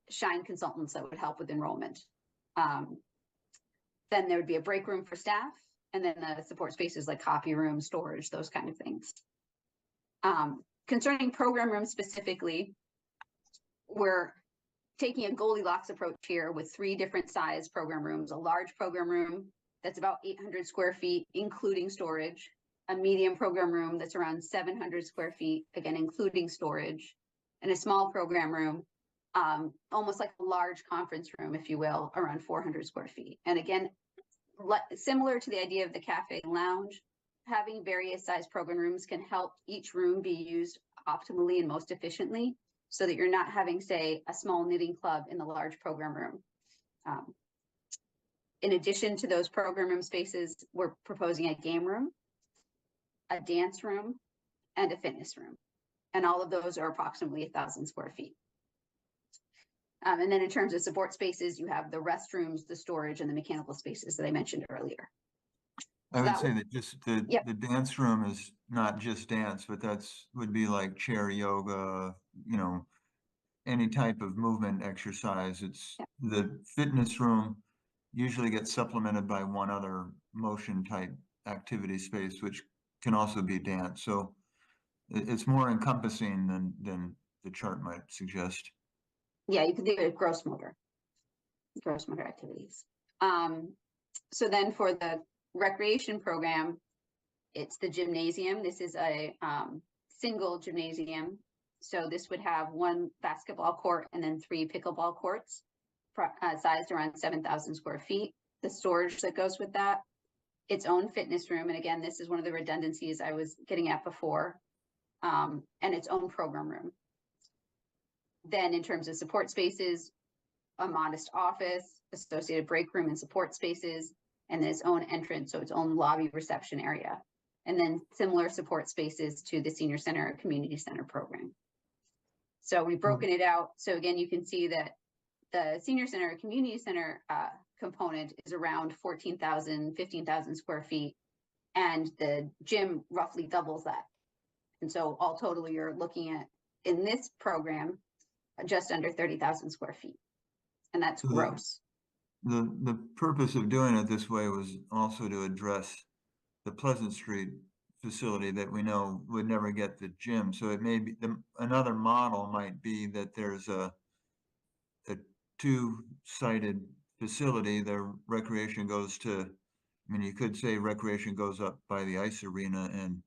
Shine consultants that would help with enrollment. Then there would be a break room for staff, and then the support spaces like copy room, storage, those kind of things. Concerning program rooms specifically, we're taking a Goldilocks approach here with 3 different size program rooms: a large program room that's about 800 square feet, including storage, a medium program room that's around 700 square feet, again, including storage, and a small program room, almost like a large conference room, if you will, around 400 square feet. And again, similar to the idea of the cafe lounge, having various size program rooms can help each room be used optimally and most efficiently, so that you're not having, say, a small knitting club in the large program room. In addition to those program room spaces, we're proposing a game room, a dance room, and a fitness room. And all of those are approximately 1,000 square feet. And then in terms of support spaces, you have the restrooms, the storage, and the mechanical spaces that I mentioned earlier. I would That say that just the Yep. the dance room is not just dance, but would be like chair yoga, any type of movement exercise. It's Yep. the fitness room usually gets supplemented by one other motion type activity space, which can also be dance. So it's more encompassing than the chart might suggest. Yeah, you can think of gross motor activities. So then for the recreation program, it's the gymnasium. This is a single gymnasium. So this would have 1 basketball court and then 3 pickleball courts, sized around 7,000 square feet. The storage that goes with that, its own fitness room. And again, this is one of the redundancies I was getting at before, and its own program room. Then in terms of support spaces, a modest office, associated break room and support spaces, and its own entrance, so its own lobby reception area. And then similar support spaces to the senior center, community center program. So we've broken it out. So again, you can see that the senior center, community center component is around 14,000, 15,000 square feet. And the gym roughly doubles that. And so all total, you're looking at, in this program, just under 30,000 square feet. And that's So gross. The purpose of doing it this way was also to address the Pleasant Street facility that we know would never get the gym. So it may be, another model might be that there's a 2-sided facility. The recreation goes to, you could say recreation goes up by the ice arena and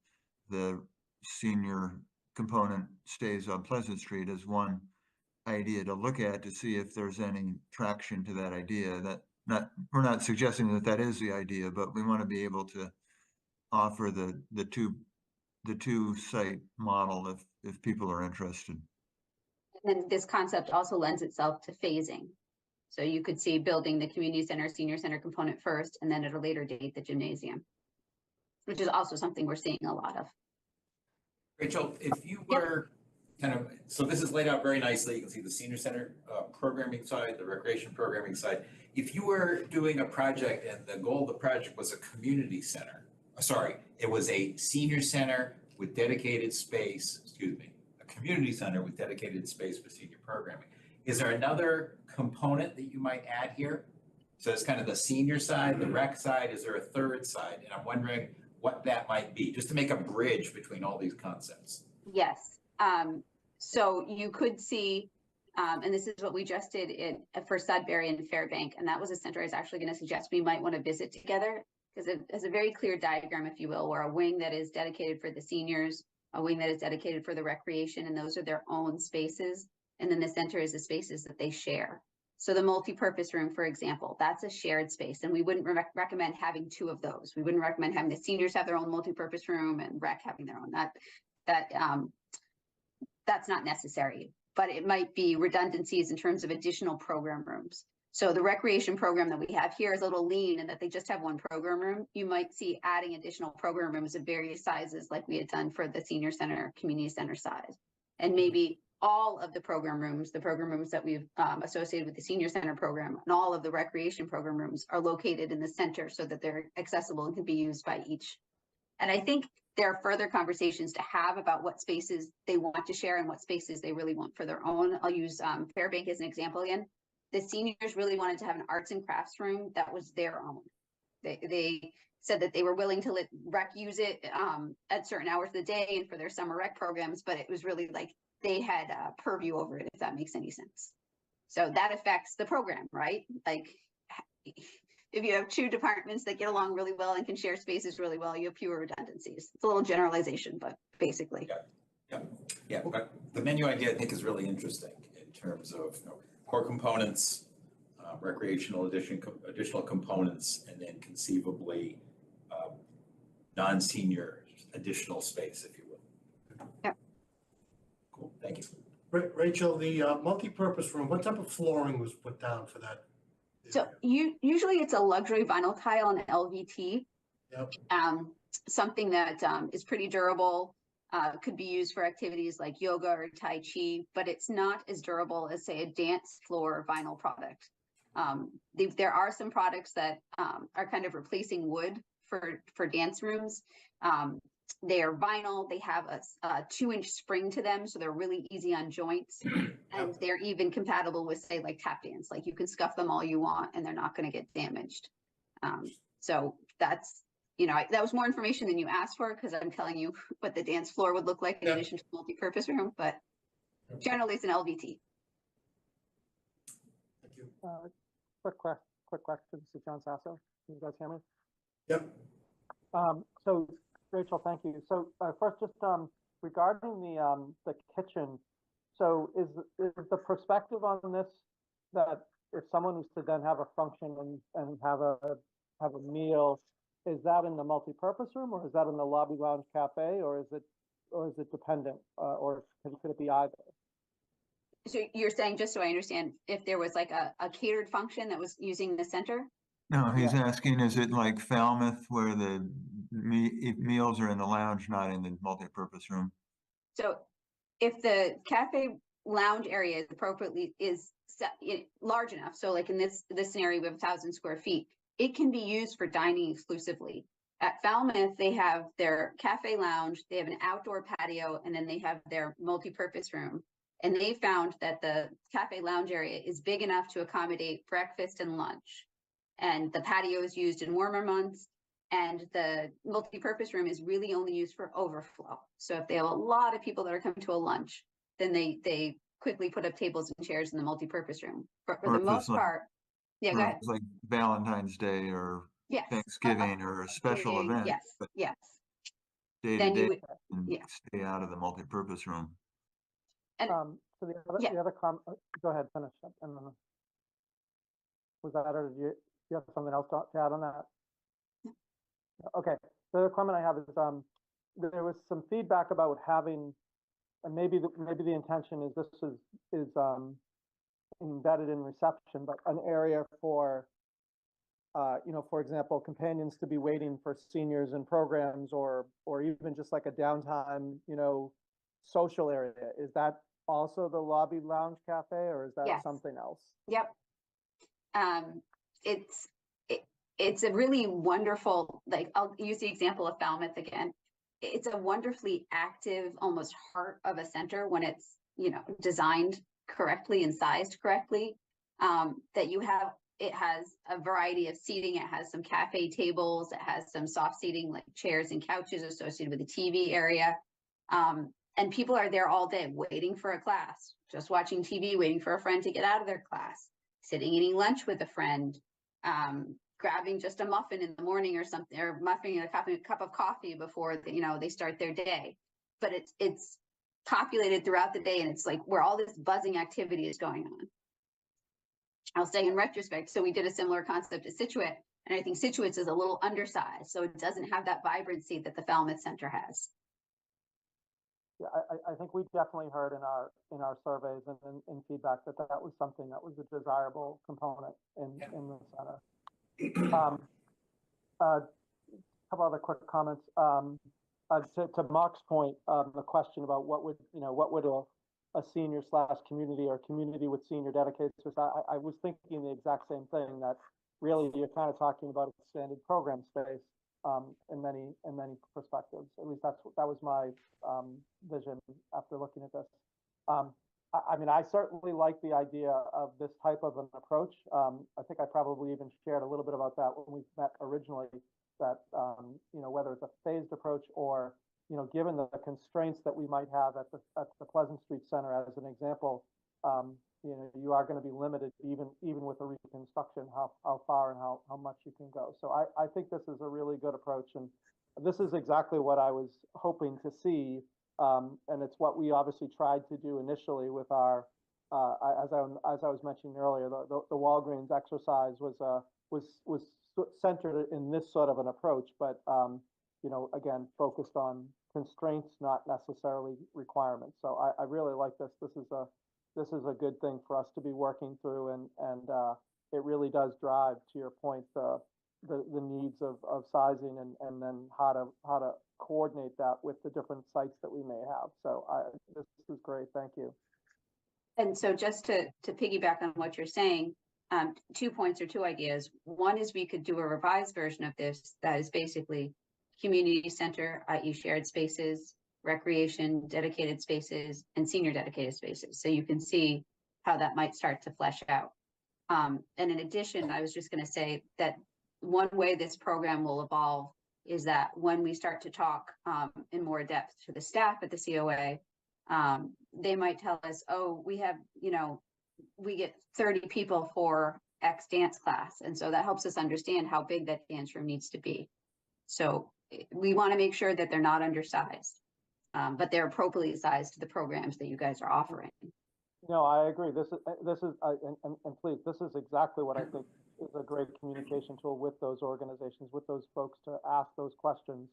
the senior component stays on Pleasant Street as one idea to look at, to see if there's any traction to that idea. We're not suggesting that is the idea, but we want to be able to offer the two site model if people are interested. And then this concept also lends itself to phasing. So you could see building the community center, senior center component first, and then at a later date, the gymnasium, which is also something we're seeing a lot of. Rachel, if you were so this is laid out very nicely. You can see the senior center programming side, the recreation programming side. If you were doing a project and the goal of the project was a community center, it was a senior center with dedicated space, a community center with dedicated space for senior programming. Is there another component that you might add here? So it's kind of the senior side, the rec side, is there a third side? And I'm wondering what that might be, just to make a bridge between all these concepts. Yes. So you could see, and this is what we just did for Sudbury and Fairbank, and that was a center I was actually going to suggest we might want to visit together, because it has a very clear diagram, if you will, where a wing that is dedicated for the seniors, a wing that is dedicated for the recreation, and those are their own spaces. And then the center is the spaces that they share. So the multi-purpose room, for example, that's a shared space, and we wouldn't recommend having two of those. We wouldn't recommend having the seniors have their own multi-purpose room and rec having their own. That's not necessary, but it might be redundancies in terms of additional program rooms. So the recreation program that we have here is a little lean in that they just have one program room. You might see adding additional program rooms of various sizes like we had done for the senior center, community center size. And maybe all of the program rooms that we've associated with the senior center program and all of the recreation program rooms are located in the center so that they're accessible and can be used by each. And I think there are further conversations to have about what spaces they want to share and what spaces they really want for their own. I'll use Fairbank as an example again. The seniors really wanted to have an arts and crafts room that was their own. They said that they were willing to let rec use it at certain hours of the day and for their summer rec programs, but it was really like they had purview over it, if that makes any sense. So that affects the program, right? Like if you have two departments that get along really well and can share spaces really well, you have fewer redundancies. It's a little generalization, but basically. Yeah, but the menu idea I think is really interesting in terms of core components, recreational additional components, and then conceivably non-senior additional space, if you will. Yep. Cool, thank you. Rachel, the multi-purpose room, what type of flooring was put down for that? So usually it's a luxury vinyl tile and LVT. Yep. Something that is pretty durable, could be used for activities like yoga or Tai Chi, but it's not as durable as, say, a dance floor vinyl product. There are some products that are kind of replacing wood for dance rooms. They are vinyl, they have a 2-inch spring to them, so they're really easy on joints. And they're even compatible with, say, like tap dance, like you can scuff them all you want and they're not going to get damaged. So that's, that was more information than you asked for, because I'm telling you what the dance floor would look like in addition to the multi-purpose room, but generally it's an LVT. Thank you. Quick question, this is John Sasso. Can you guys hear me? Yep. So Rachel, thank you. So first, just regarding the kitchen, so is the perspective on this that if someone was to then have a function and have a meal, is that in the multi-purpose room or is that in the lobby lounge cafe, or is it dependent, or could it be either? So you're saying, just so I understand, if there was like a catered function that was using the center? No, he's asking, is it like Falmouth where the meals are in the lounge, not in the multi-purpose room? So if the cafe lounge area is appropriately large enough, so like in this scenario, we have 1,000 square feet, it can be used for dining exclusively. At Falmouth, they have their cafe lounge, they have an outdoor patio, and then they have their multi-purpose room. And they found that the cafe lounge area is big enough to accommodate breakfast and lunch. And the patio is used in warmer months, and the multi-purpose room is really only used for overflow. So if they have a lot of people that are coming to a lunch, then they quickly put up tables and chairs in the multi-purpose room. But for the most part, yeah, go ahead. It's like Valentine's Day or Yes. Thanksgiving or a special event. Yes, but yes. Day to Then you day, would, and yeah. stay out of the multi-purpose room. And So the other go ahead, finish up. And then, was that, or do you have something else to add on that? Okay, the other comment I have is there was some feedback about having, and maybe the intention is this is embedded in reception, but an area for for example, companions to be waiting for seniors in programs, or even just like a downtime, social area. Is that also the lobby lounge cafe, or is that Yes. something else? Yep. It's a really wonderful, like, I'll use the example of Falmouth again. it's a wonderfully active, almost heart of a center when it's, designed correctly and sized correctly. That it has a variety of seating. It has some cafe tables. It has some soft seating like chairs and couches associated with the TV area. And people are there all day waiting for a class, just watching TV, waiting for a friend to get out of their class, sitting eating lunch with a friend, grabbing just a muffin in the morning or something, or muffin and a cup of coffee before they start their day. But it's populated throughout the day, and it's like where all this buzzing activity is going on. I'll say in retrospect, so we did a similar concept at Scituate, and I think Scituate's is a little undersized, so it doesn't have that vibrancy that the Falmouth Center has. Yeah, I think we definitely heard in our surveys and in feedback that was something that was a desirable component in the center. A couple other quick comments. To Mark's point, the question about what would a senior / community or community with senior dedicated space. I was thinking the exact same thing, that really you're kind of talking about expanded program space in many perspectives. At least that was my vision after looking at this. I mean, I certainly like the idea of this type of an approach. I think I probably even shared a little bit about that when we met originally, that, whether it's a phased approach or, given the constraints that we might have at the Pleasant Street Center, as an example, you are going to be limited even with a reconstruction, how far and how much you can go. So I think this is a really good approach, and this is exactly what I was hoping to see. And it's what we obviously tried to do initially with our, as I was mentioning earlier, the Walgreens exercise was centered in this sort of an approach, but again, focused on constraints, not necessarily requirements. So I really like this. This is a good thing for us to be working through, and it really does drive, to your point, the needs of sizing and then how to coordinate that with the different sites that we may have. So this is great. Thank you. And so just to piggyback on what you're saying, 2 points or 2 ideas. One is we could do a revised version of this that is basically community center, i.e. shared spaces, recreation, dedicated spaces, and senior dedicated spaces. So you can see how that might start to flesh out. And in addition, I was just going to say that one way this program will evolve is that when we start to talk in more depth to the staff at the COA, they might tell us, oh, we have, we get 30 people for X dance class. And so that helps us understand how big that dance room needs to be. So we want to make sure that they're not undersized, but they're appropriately sized to the programs that you guys are offering. No, I agree. This is and please, this is exactly what I think is a great communication tool with those organizations, with those folks, to ask those questions.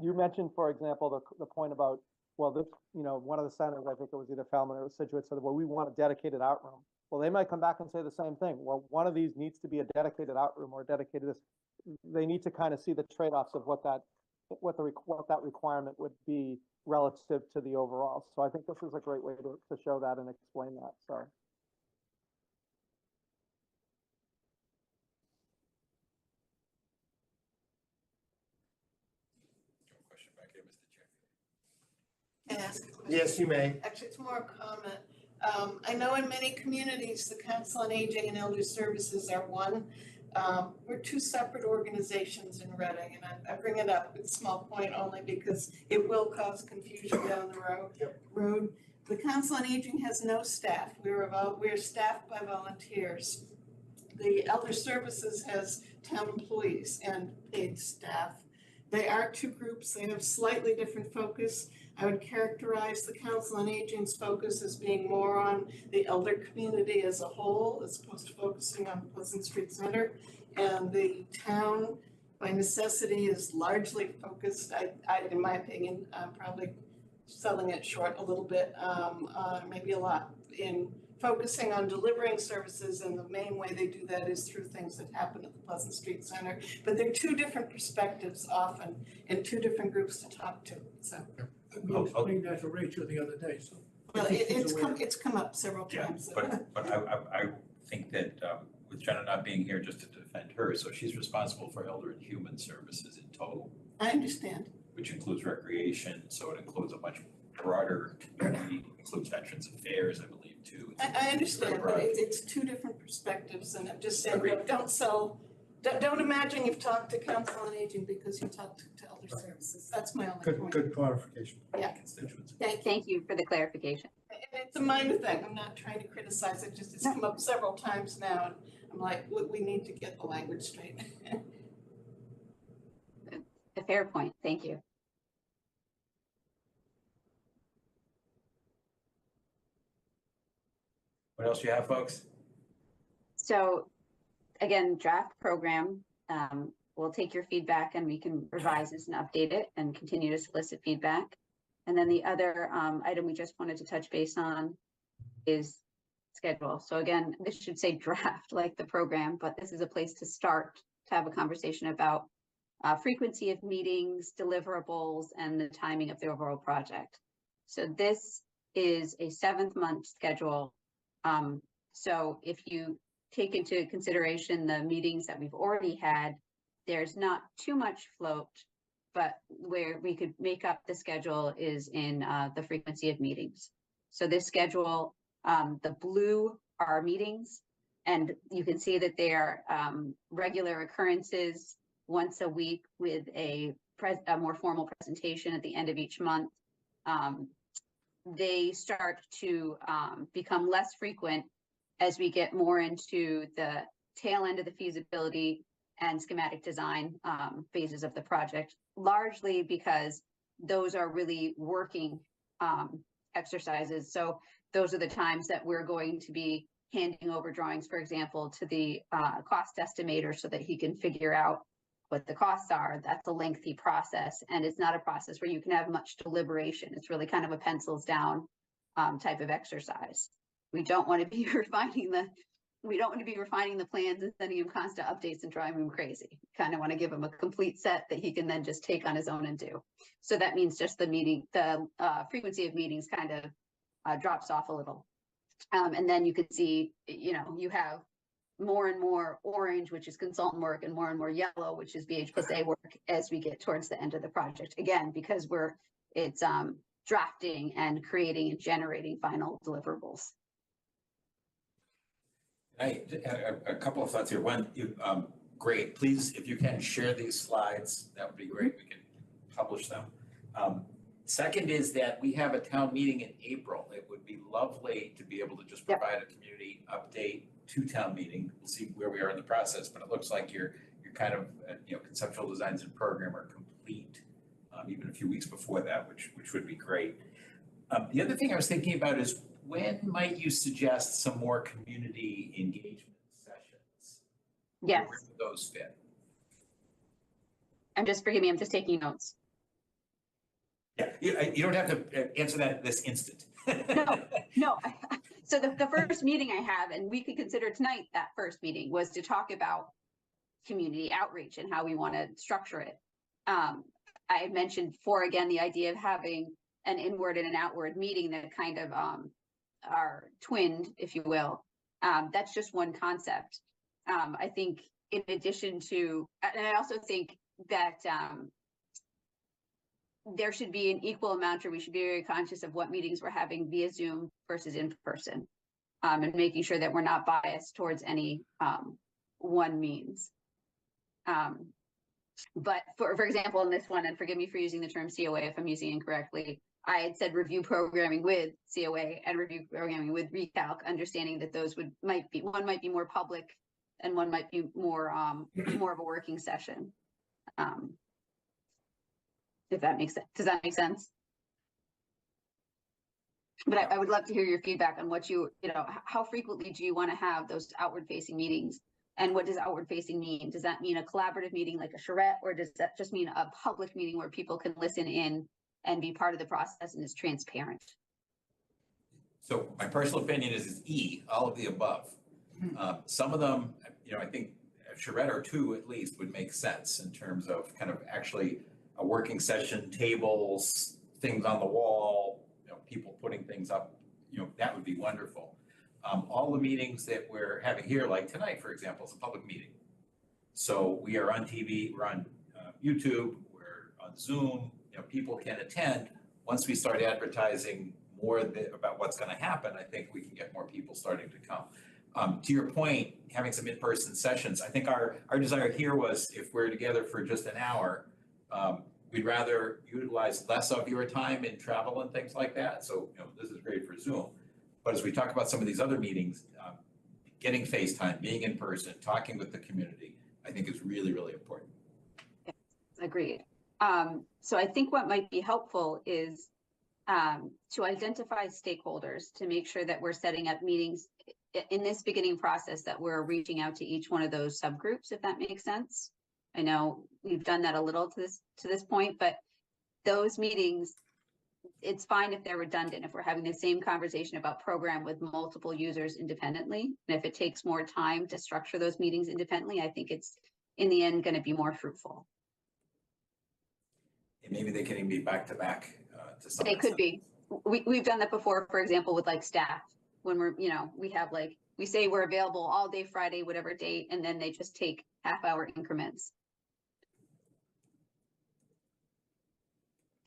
You mentioned, for example, the point about, well, this, one of the centers, I think it was either Falmouth or Scituate, said, well, we want a dedicated art room. Well, they might come back and say the same thing. Well, one of these needs to be a dedicated art room or dedicated this. They need to kind of see the trade-offs of what that requirement would be relative to the overall. So I think this is a great way to show that and explain that. So. Question back here, Mr. Chair. Can I ask a question? Yes, you may. Actually, it's more a comment. I know in many communities, the Council on Aging and Elder Services are one. We're 2 separate organizations in Reading, and I bring it up at small point only because it will cause confusion down the road. The Council on Aging has no staff. We're staffed by volunteers. The Elder Services has town employees and paid staff. They are 2 groups. They have slightly different focus. I would characterize the Council on Aging's focus as being more on the elder community as a whole, as opposed to focusing on Pleasant Street Center. And the town, by necessity, is largely focused, in my opinion, probably selling it short a little bit, maybe a lot, in focusing on delivering services, and the main way they do that is through things that happen at the Pleasant Street Center. But they're 2 different perspectives often, and 2 different groups to talk to, so. We explained that to Rachel the other day, so. Well, it's come up several times. But I think that with Jenna not being here just to defend her, so she's responsible for elder and human services in total. I understand. which includes recreation, so it includes a much broader community, includes Veterans Affairs, I believe, too. I understand, but Right. it's two different perspectives, and I'm just saying, Agreed. don't imagine you've talked to Council on Aging because you talked to other services. That's my only Good, point. good clarification. Constituents. Thank you. Thank you for the clarification. And it's a minor thing, I'm not trying to criticize it, just it's come up several times now, and I'm like, we need to get the language straight. A fair point. Thank you. What else do you have, folks? So again, draft program, we'll take your feedback and we can revise this and update it and continue to solicit feedback. And then the other item we just wanted to touch base on is schedule. So again, this should say draft like the program, but this is a place to start to have a conversation about frequency of meetings, deliverables, and the timing of the overall project. So this is a 7th-month schedule. So if you take into consideration the meetings that we've already had, there's not too much float, but where we could make up the schedule is in the frequency of meetings. So this schedule, the blue are meetings, and you can see that they are regular occurrences once a week with a more formal presentation at the end of each month. They start to become less frequent as we get more into the tail end of the feasibility and schematic design phases of the project, largely because those are really working exercises. So those are the times that we're going to be handing over drawings, for example, to the cost estimator so that he can figure out what the costs are. That's a lengthy process, and it's not a process where you can have much deliberation. It's really kind of a pencils down type of exercise. We don't want to be refining the plans and sending him constant updates and driving him crazy. Kind of want to give him a complete set that he can then just take on his own and do. So that means just the frequency of meetings kind of drops off a little. And then you can see, you have more and more orange, which is consultant work, and more yellow, which is BH+A work as we get towards the end of the project. Again, because it's drafting and creating and generating final deliverables. A couple of thoughts here. One, great, please, if you can share these slides, that would be great. We can publish them. Second is that we have a town meeting in April. It would be lovely to be able to just provide a community update to town meeting. We'll see where we are in the process, but it looks like your kind of conceptual designs and program are complete, even a few weeks before that, which would be great. The other thing I was thinking about is, when might you suggest some more community engagement sessions? Yes. Where would those fit? Forgive me, I'm just taking notes. Yeah, you don't have to answer that this instant. No. So the first meeting I have, and we could consider tonight that first meeting, was to talk about community outreach and how we want to structure it. I mentioned before, again, the idea of having an inward and an outward meeting that kind of are twinned, if you will. That's just one concept. I think in addition to, and I also think that there should be an equal amount, or we should be very conscious of what meetings we're having via Zoom versus in person, and making sure that we're not biased towards any one means. But for example, in this one, and forgive me for using the term COA if I'm using it incorrectly, I had said review programming with COA and review programming with recalc, understanding that those one might be more public and one might be more more of a working session. If that makes sense. Does that make sense? But I would love to hear your feedback on what how frequently do you want to have those outward facing meetings? And what does outward facing mean? Does that mean a collaborative meeting like a charrette, or does that just mean a public meeting where people can listen in and be part of the process and is transparent? So my personal opinion is E, all of the above. Some of them, I think a charrette or two at least would make sense in terms of kind of actually a working session, tables, things on the wall, people putting things up, that would be wonderful. All the meetings that we're having here, like tonight, for example, is a public meeting. So we are on TV, we're on YouTube, we're on Zoom, people can attend. Once we start advertising more about what's gonna happen, I think we can get more people starting to come. To your point, having some in-person sessions, I think our desire here was if we're together for just an hour, we'd rather utilize less of your time in travel and things like that. So, this is great for Zoom. But as we talk about some of these other meetings, getting FaceTime, being in person, talking with the community, I think is really, really important. Agreed. So I think what might be helpful is to identify stakeholders to make sure that we're setting up meetings in this beginning process, that we're reaching out to each one of those subgroups, if that makes sense. I know we've done that a little to this point, but those meetings, it's fine if they're redundant, if we're having the same conversation about program with multiple users independently. And if it takes more time to structure those meetings independently, I think it's in the end going to be more fruitful. And maybe they can even be back to back to some They could extent. be. We've done that before, for example, with like staff, when we're, we have we say we're available all day Friday, whatever date, and then they just take half-hour increments.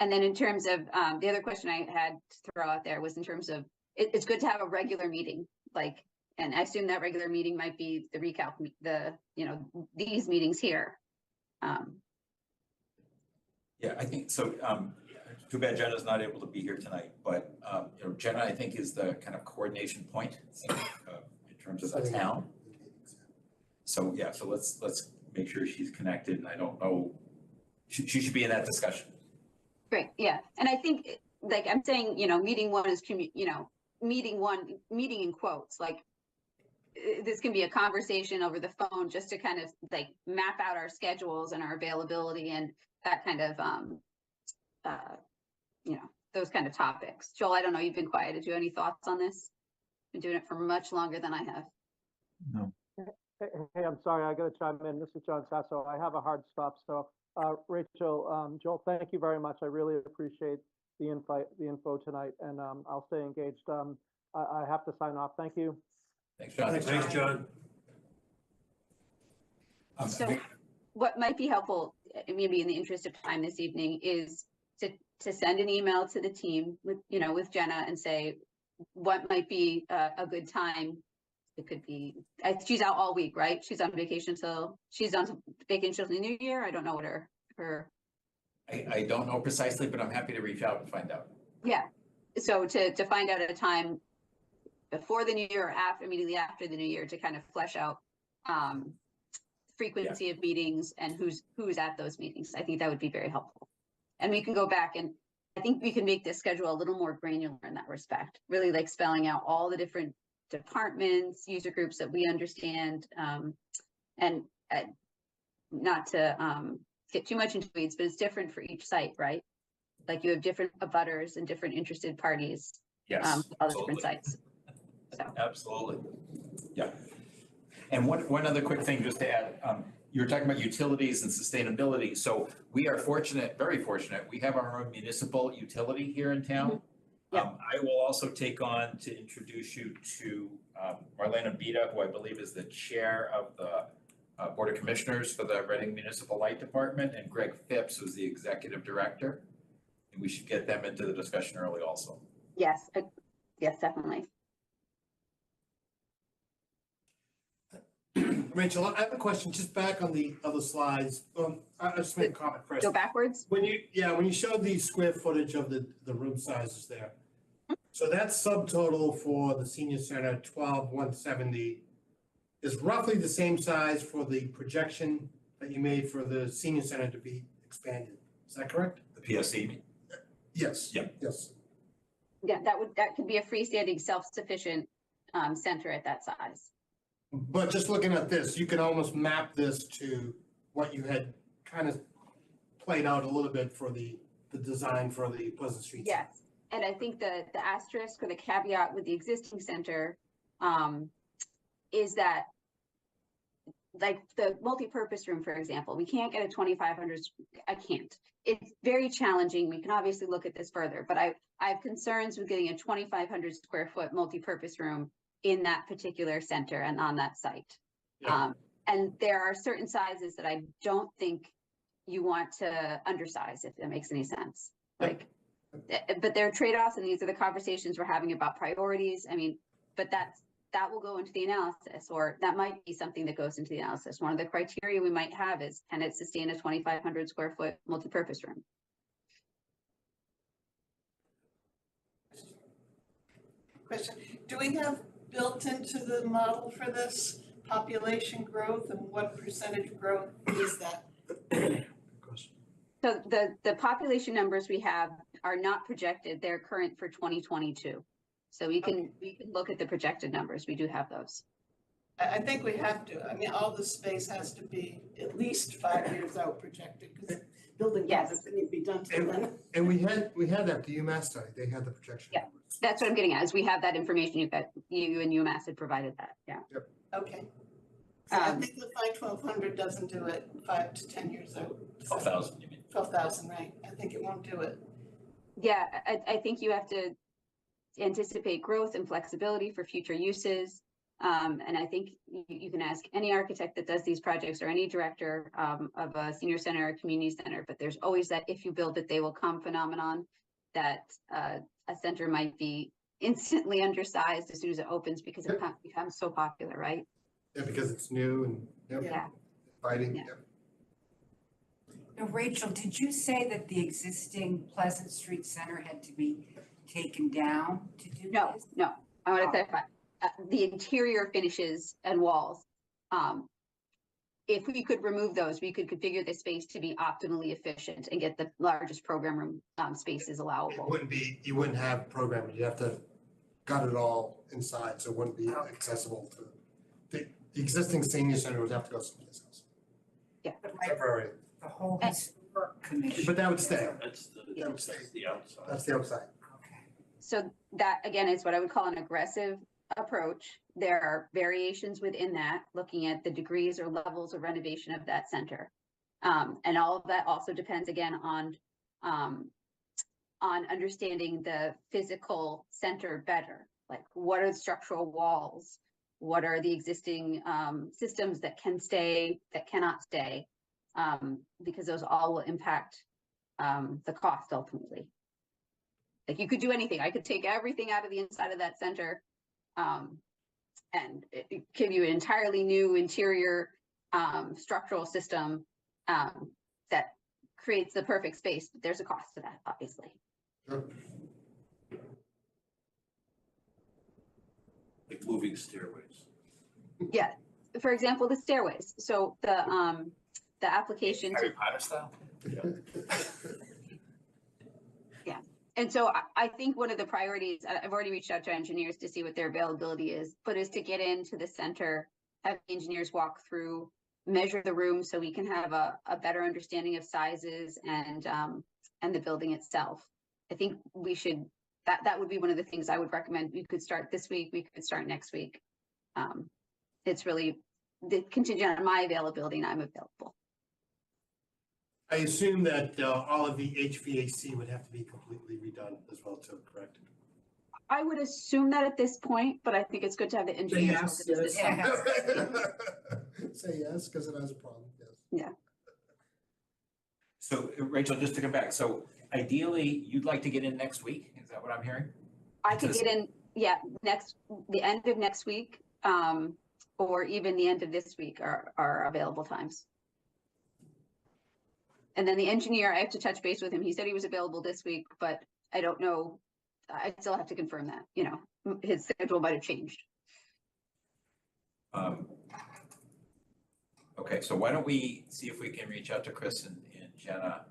And then in terms of, the other question I had to throw out there was in terms of, it's good to have a regular meeting, and I assume that regular meeting might be the recalc, these meetings here. Yeah, I think so. Too bad Jenna's not able to be here tonight, but Jenna, I think, is the kind of coordination point in terms of the town. So yeah, so let's make sure she's connected, and I don't know, she should be in that discussion. Great, yeah, and I think, I'm saying, meeting one is, meeting in quotes, this can be a conversation over the phone just to kind of map out our schedules and our availability and that kind of, those kind of topics. Joel, I don't know, you've been quiet. Did you have any thoughts on this? Been doing it for much longer than I have. No. Hey, I'm sorry, I gotta chime in. This is John Sasso. I have a hard stop, so Rachel, Joel, thank you very much. I really appreciate the info tonight, and I'll stay engaged. I have to sign off. Thank you. Thanks, John. Thanks, John. So what might be helpful, maybe in the interest of time this evening, is to send an email to the team with Jenna and say what might be a good time. It could be, she's out all week, right? She's on vacation till the new year. I don't know what her. I don't know precisely, but I'm happy to reach out and find out. Yeah, so to find out at a time before the new year or immediately after the new year, to kind of flesh out frequency of meetings and who's at those meetings. I think that would be very helpful. And we can go back, and I think we can make this schedule a little more granular in that respect, really spelling out all the different departments, user groups that we understand, and not to get too much into weeds, but it's different for each site, right? You have different abutters and different interested parties. Yes, all the different sites. So. Absolutely. Yeah. And one other quick thing just to add, you were talking about utilities and sustainability. So we are fortunate, very fortunate. We have our own municipal utility here in town. Mm-hmm. Yeah. I will also take on to introduce you to Marlena Bita, who I believe is the chair of the Board of Commissioners for the Reading Municipal Light Department, and Greg Phipps, who's the executive director. And we should get them into the discussion early also. Yes, yes, definitely. Rachel, I have a question, just back on the other slides. I just made a comment first. Go backwards? When you showed the square footage of the room sizes there. So that subtotal for the senior center, 12,170, is roughly the same size for the projection that you made for the senior center to be expanded. Is that correct? The PSC. Yes. Yeah. Yes. Yeah, that could be a freestanding, self-sufficient center at that size. But just looking at this, you can almost map this to what you had kind of played out a little bit for the design for the Pleasant Street. Yes, and I think the asterisk or the caveat with the existing center is that, the multi-purpose room, for example, we can't get a 2,500. I can't. It's very challenging. We can obviously look at this further, but I have concerns with getting a 2,500 square foot multi-purpose room in that particular center and on that site. Yeah. And there are certain sizes that I don't think you want to undersize, if that makes any sense. Yep. Like, but there are trade-offs, and these are the conversations we're having about priorities. I mean, but that will go into the analysis, or that might be something that goes into the analysis. One of the criteria we might have is, can it sustain a 2,500 square foot multipurpose room? Question, do we have built into the model for this population growth, and what percentage growth is that? Good question. So the population numbers we have are not projected, they're current for 2022. So we can look at the projected numbers, we do have those. I think we have to, I mean, all the space has to be at least 5 years out projected, because building Yes. projects need to be done till then. And we had that, the UMass study, they had the projection Yeah. numbers. That's what I'm getting at, is we have that information, you and UMass had provided that, yeah. Okay. So I Um, think the 1200 doesn't do it 5 to 10 years out. 12,000, you mean? 12,000, right? I think it won't do it. Yeah, I think you have to anticipate growth and flexibility for future uses. And I think you can ask any architect that does these projects, or any director of a senior center or community center, but there's always that if you build it, they will come phenomenon, that a center might be instantly undersized as soon as it opens because it becomes so popular, right? Yeah, because it's new and, Yeah. fighting, Yeah. Now, Rachel, did you say that the existing Pleasant Street Center had to be taken down to do No, this? no, I want to clarify, the interior finishes and walls. If we could remove those, we could configure the space to be optimally efficient and get the largest program room spaces It allowable. wouldn't be, you wouldn't have programming, you'd have to gut it all inside, so it wouldn't be accessible to, the existing senior center would have to go someplace else. But like Temporary, the whole historic commission. but that would stay, That's Yeah. the outside. that's the outside. Okay. So that, again, is what I would call an aggressive approach. There are variations within that, looking at the degrees or levels of renovation of that center. And all of that also depends, again, on understanding the physical center better. Like, what are the structural walls? What are the existing systems that can stay, that cannot stay? Because those all will impact the cost ultimately. Like, you could do anything. I could take everything out of the inside of that center and give you an entirely new interior structural system that creates the perfect space, but there's a cost to that, obviously. Sure. Like moving stairways. Yeah, for example, the stairways. So the application. Harry Potter style? And so I think one of the priorities, I've already reached out to engineers to see what their availability is, but is to get into the center, have engineers walk through, measure the room so we can have a better understanding of sizes and the building itself. I think we should, that would be one of the things I would recommend. We could start this week, we could start next week. It's really contingent on my availability, and I'm available. I assume that all of the HVAC would have to be completely redone as well too, correct? I would assume that at this point, but I think it's good to have the engineers. look at this. Say yes, because it has a problem, yes. So Rachel, just to come back, so ideally, you'd like to get in next week? Is that what I'm hearing? I could get in, yeah, the end of next week, or even the end of this week are available times. And then the engineer, I have to touch base with him. He said he was available this week, but I don't know. I still have to confirm that, his schedule might have changed. Okay, so why don't we see if we can reach out to Chris and Jenna,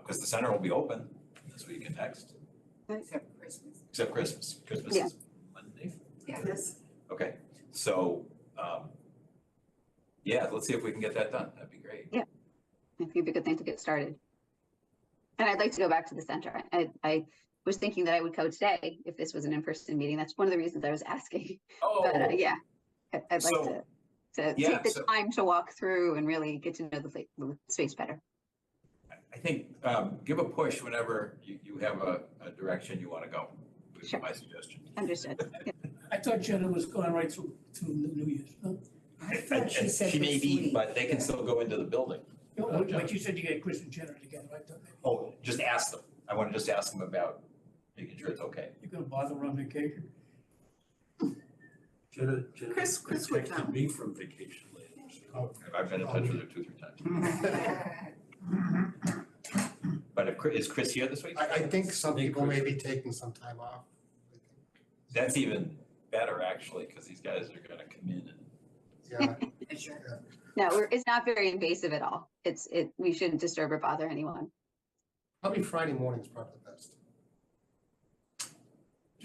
because the center will be open this week and next, Except Christmas. except Christmas. Christmas Yeah. is Monday. Yes. Okay, so, yeah, let's see if we can get that done. That'd be great. Yeah. I think it'd be a good thing to get started. And I'd like to go back to the center. I was thinking that I would go today if this was an in-person meeting. That's one of the reasons I was asking. Oh, But yeah, I'd like So, to yeah, take the so- time to walk through and really get to know the space better. I think, give a push whenever you have a direction you want to go, would be Sure. my suggestion. Understood. Yeah. I thought Jenna was going right through New Year's, no? I thought she said She may this be, week. but they can still go into the building. But you said you get Chris and Jenna together, I thought maybe Oh, just ask them. I want to just ask them about making sure it's okay. you're gonna bother her on vacation. Jenna Chris would texted know. me from vacation later. so- I've been in touch with her 2, 3 times. But if, is Chris here this week? I think some Hey, people may Chris. be taking some time off. That's even better, actually, because these guys are gonna come in and Yeah, Sure. No, it's not very invasive at all. We shouldn't disturb or bother anyone. probably Friday morning is probably the best.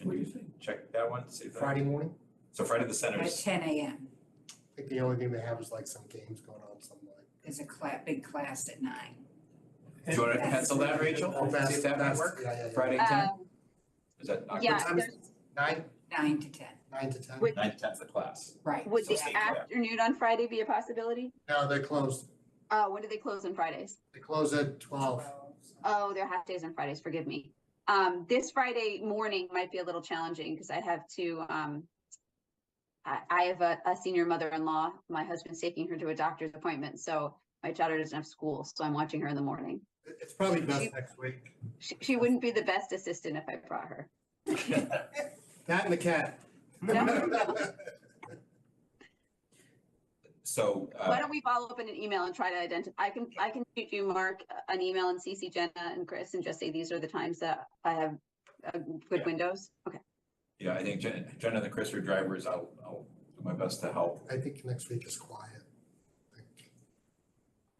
Can you check that one, see if that? Friday morning, So Friday the At center's, 10 a.m. I think the only thing they have is like some games going on, something like. There's a big class at 9. do you want to pencil that, Rachel? Oh, See if that might that's- work? yeah. Friday 10? Um, Is that awkward? yeah, time is there's- 9, 9 to 10, 9 to 10? Would- 9 to 10's the class. right. would So the stay clear. afternoon on Friday be a possibility? No, they're closed. When do they close on Fridays? They close at 12. Oh, they're half days on Fridays, forgive me. This Friday morning might be a little challenging because I have to, I have a senior mother-in-law. My husband's taking her to a doctor's appointment, so my daughter doesn't have school, so I'm watching her in the morning. It's probably best next week. She wouldn't be the best assistant if I brought her. That and the cat. So, Why don't we follow up in an email and try to identify, I can shoot you, Mark, an email and CC Jenna and Chris and just say, these are the times that I have good Yeah. windows. Okay. yeah, I think Jenna and Chris are drivers. I'll do my best to help. I think next week is quiet. I think.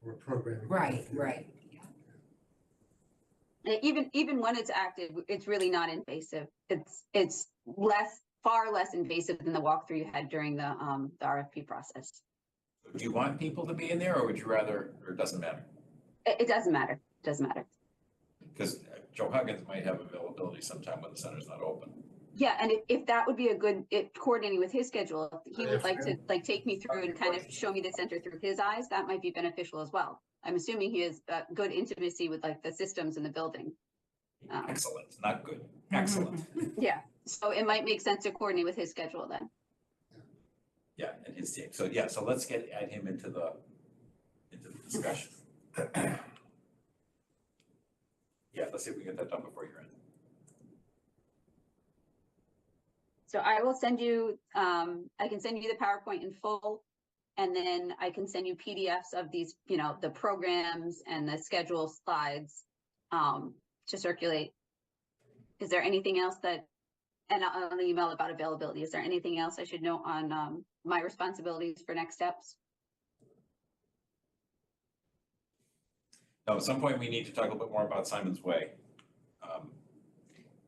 We're programming. Right, right. Yeah. Even when it's active, it's really not invasive. It's far less invasive than the walkthrough you had during the RFP process. Do you want people to be in there or would you rather, or it doesn't matter? It doesn't matter. It doesn't matter. Because Joe Huggins might have availability sometime when the center's not open. Yeah, and if that would be a good, coordinating with his schedule, if he would like to take me through and kind of show me the center through his eyes, that might be beneficial as well. I'm assuming he has good intimacy with like the systems in the building. Excellent, not good, excellent. Yeah, so it might make sense to coordinate with his schedule then. Yeah, and his team. So yeah, so let's add him into the discussion. Yeah, let's see if we can get that done before you're in. So I will send you, I can send you the PowerPoint in full. And then I can send you PDFs of these, the programs and the schedule slides to circulate. Is there anything else and on the email about availability, is there anything else I should know on my responsibilities for next steps? Now, at some point, we need to talk a little bit more about Simon's Way.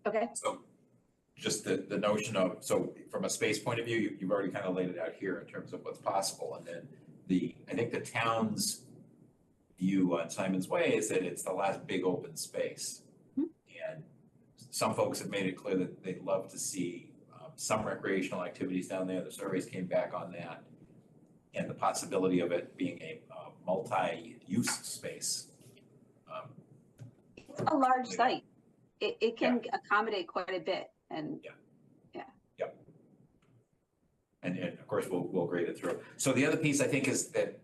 Okay, So just the notion of, so from a space point of view, you've already kind of laid it out here in terms of what's possible. And then I think the town's view on Simon's Way is that it's the last big open space. And some folks have made it clear that they'd love to see some recreational activities down there. The surveys came back on that. And the possibility of it being a multi-use space. it's a large site. It can accommodate quite a bit and And of course, we'll grade it through. So the other piece I think is that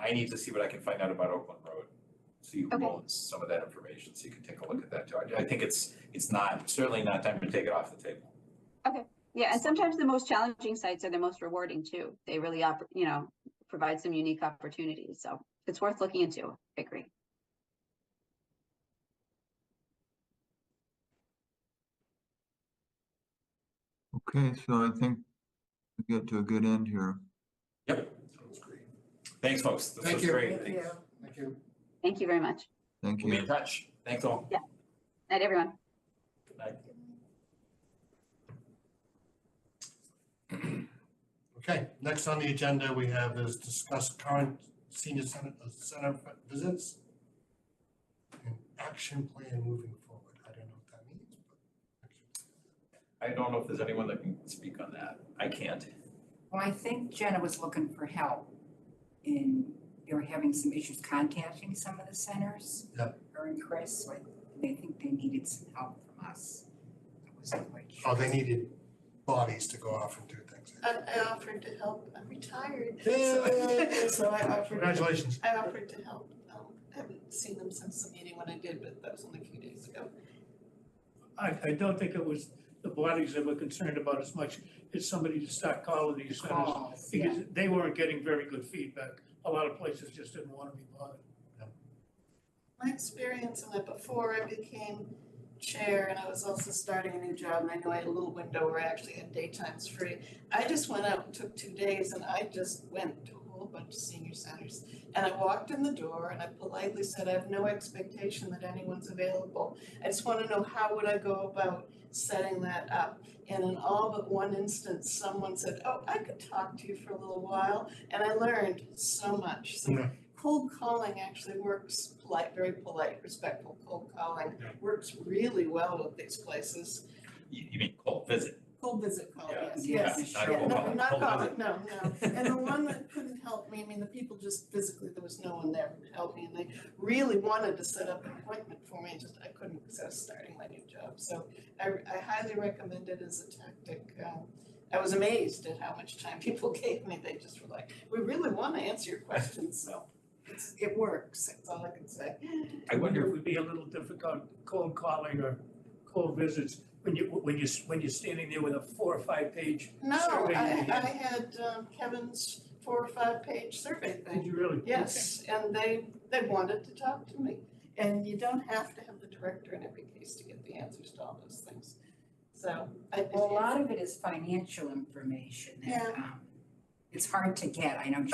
I need to see what I can find out about Oakland Road. See who Okay. owns some of that information, so you can take a look at that too. I think it's certainly not time to take it off the table. yeah, and sometimes the most challenging sites are the most rewarding too. They really, provide some unique opportunities. So it's worth looking into. I agree. Okay, so I think we get to a good end here. Yep. Sounds great. Thanks, folks. This Thank was you. great. Thank you. Thank you very much. Thank We'll be you. in touch. Thanks all. Night, everyone. Good night. Okay, next on the agenda, we have is discuss current senior center visits and action plan moving forward. I don't know what that means, but. I don't know if there's anyone that can speak on that. I can't. Well, I think Jenna was looking for help they were having some issues contacting some of the centers. Yeah. Her and Chris, so they think they needed some help from us. I wasn't quite sure. Oh, they needed bodies to go off and do things. I offered to help. I'm retired. Yay! So I offered. Congratulations. I offered to help haven't seen them since the meeting when I did, but that was only a few days ago. I don't think it was the bodies that were concerned about as much as somebody to start calling these centers. Calls, yeah. Because they weren't getting very good feedback. A lot of places just didn't want to be bothered. My experience in it before I became chair, and I was also starting a new job, and I knew I had a little window where I actually had daytimes free. I just went out and took 2 days, and I just went to a whole bunch of senior centers. And I walked in the door and I politely said, I have no expectation that anyone's available. I just want to know how would I go about setting that up? And in all but one instance, someone said, oh, I could talk to you for a little while. And I learned so much. So Yeah. cold calling actually works polite, very polite, respectful cold calling Yeah. works really well with these places. You mean cold visit? Cold visit call, Yeah. yes, Yeah, yes. not Yeah, cold no, calling, not cold calling, visit. no. And the one that couldn't help me, I mean, the people just physically, there was no one there who could help me, and they really wanted to set up an appointment for me, just I couldn't because I was starting my new job. So I highly recommend it as a tactic. I was amazed at how much time people gave me. They just were like, we really want to answer your questions, so it works, that's all I can say. I wonder if it would be a little difficult cold calling or cold visits when you're standing there with a 4 or 5 page No, survey. I in your hand. had Kevin's 4 or 5 page survey Did thing. you really? Yes, and they wanted to talk to me. And you don't have to have the director in every case to get the answers to all those things. So Well, a lot of it is financial information that, it's hard to get. I know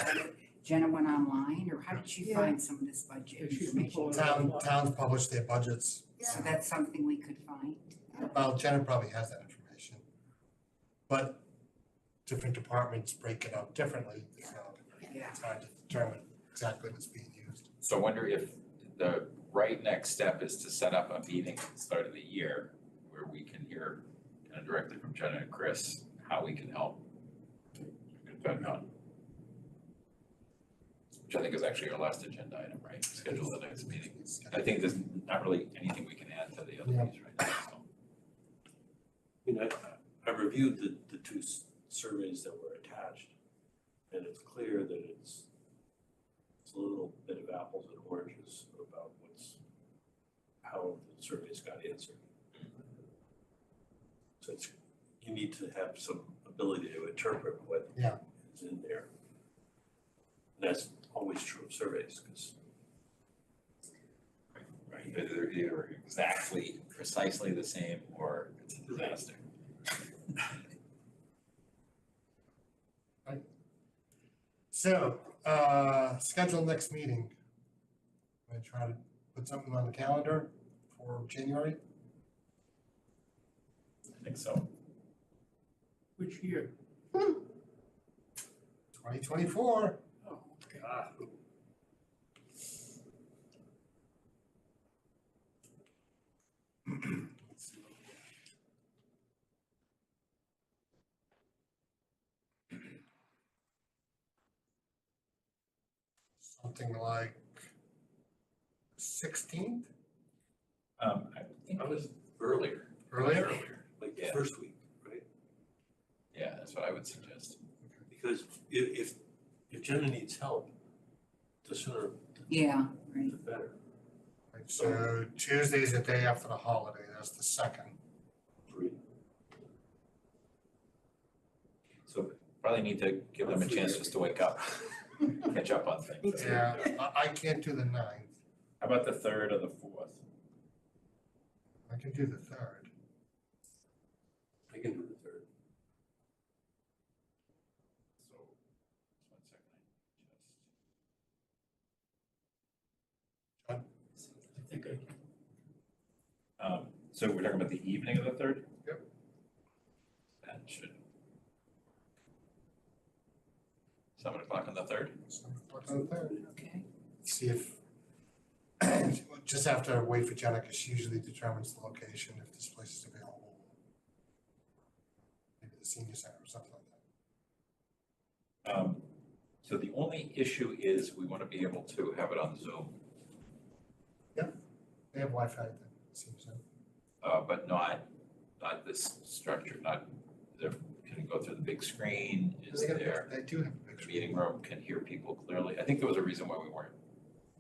Jenna went online, or how did you Yeah. find some of this budget Yeah, she's information? been Towns publish their budgets. So that's something we could find. Well, Jenna probably has that information. But different departments break it out differently, so Yeah. it's hard to determine exactly what's being used. So I wonder if the right next step is to set up a meeting at the start of the year where we can hear kind of directly from Jenna and Chris how we can help get that done. Which I think is actually our last agenda item, right? Schedule the next meeting. I think there's not really anything we can add to the other Yeah. piece right now, so. I mean, I reviewed the two surveys that were attached, and it's clear that it's a little bit of apples and oranges about how the surveys got answered. So you need to have some ability to interpret what Yeah. is in there. And that's always true of surveys, because Right, they're either exactly precisely the same or it's a disaster. So, schedule next meeting. I'm gonna try to put something on the calendar for January. I think so. Which year? 2024. Oh, God. Something like 16th, I was earlier. earlier? like the Yeah. first week, right? Yeah, that's what I would suggest. Because if Jenna needs help, the sooner Yeah, right. the better. Right, so Tuesday's the day after the holiday, that's the 2nd. Agreed. So probably need to give them a chance just to wake up, catch up on things. Yeah, I can't do the 9th. How about the 3rd or the 4th? I can do the 3rd. I can do the 3rd. So, just 1 second, I think I so we're talking about the evening of the 3rd? Yep. That should. 7 o'clock on the 3rd? 7 o'clock on the 3rd. Okay. See if, we'll just have to wait for Jenna, because she usually determines the location if this place is available. Maybe the senior center or something like that. So the only issue is we want to be able to have it on Zoom, They have Wi-Fi at the senior center. but not this structure, can it go through the big screen? Is They got- there, They do have a the picture. meeting room can hear people clearly? I think there was a reason why we weren't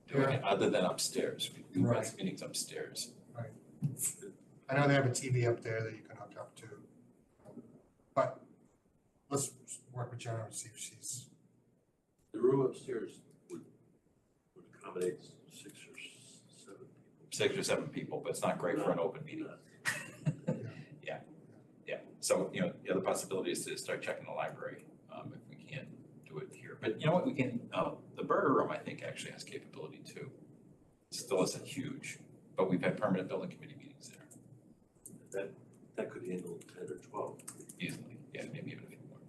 doing it other than upstairs. We do Right. best meetings upstairs. I know they have a TV up there that you can hook up to. But let's work with Jenna and see if she's, The room upstairs would accommodate 6 or 7 people, but it's not great for an open meeting. Yeah, so, you know, the other possibility is to start checking the library, if we can't do it here. But you know what, we can, the burger room, I think, actually has capability too. It still isn't huge, but we've had permanent building committee meetings there That could handle 10 or 12 easily, yeah, maybe even a few more.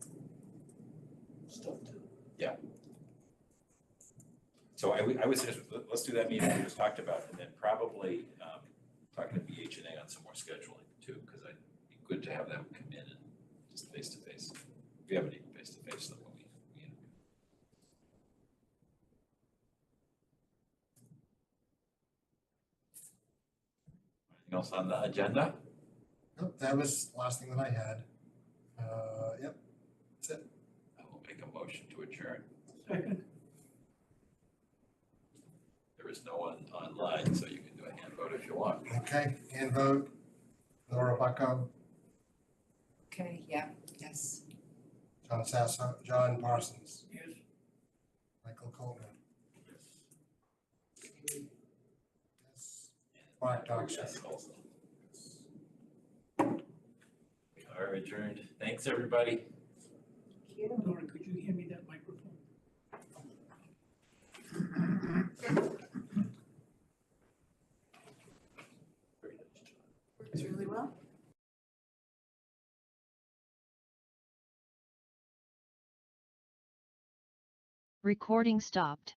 stuff too. So I would suggest, let's do that meeting we just talked about, and then probably, talking to BHNA on some more scheduling too, because it'd be good to have them come in and just face to face. We haven't even face to face them when we interview. Anything else on the agenda? nope, that was the last thing that I had. Yep, that's it. I will make a motion to adjourn. Second, There is no one online, so you can do a hand vote if you want. Okay, hand vote. Laura Bucko, Okay, yeah, yes. John Sasso, John Parsons, yes. Michael Coleman. Yes. Mark Doxer. Yes, also. We are adjourned. Thanks, everybody. Nora, could you hand me that microphone? Works really well. Recording stopped.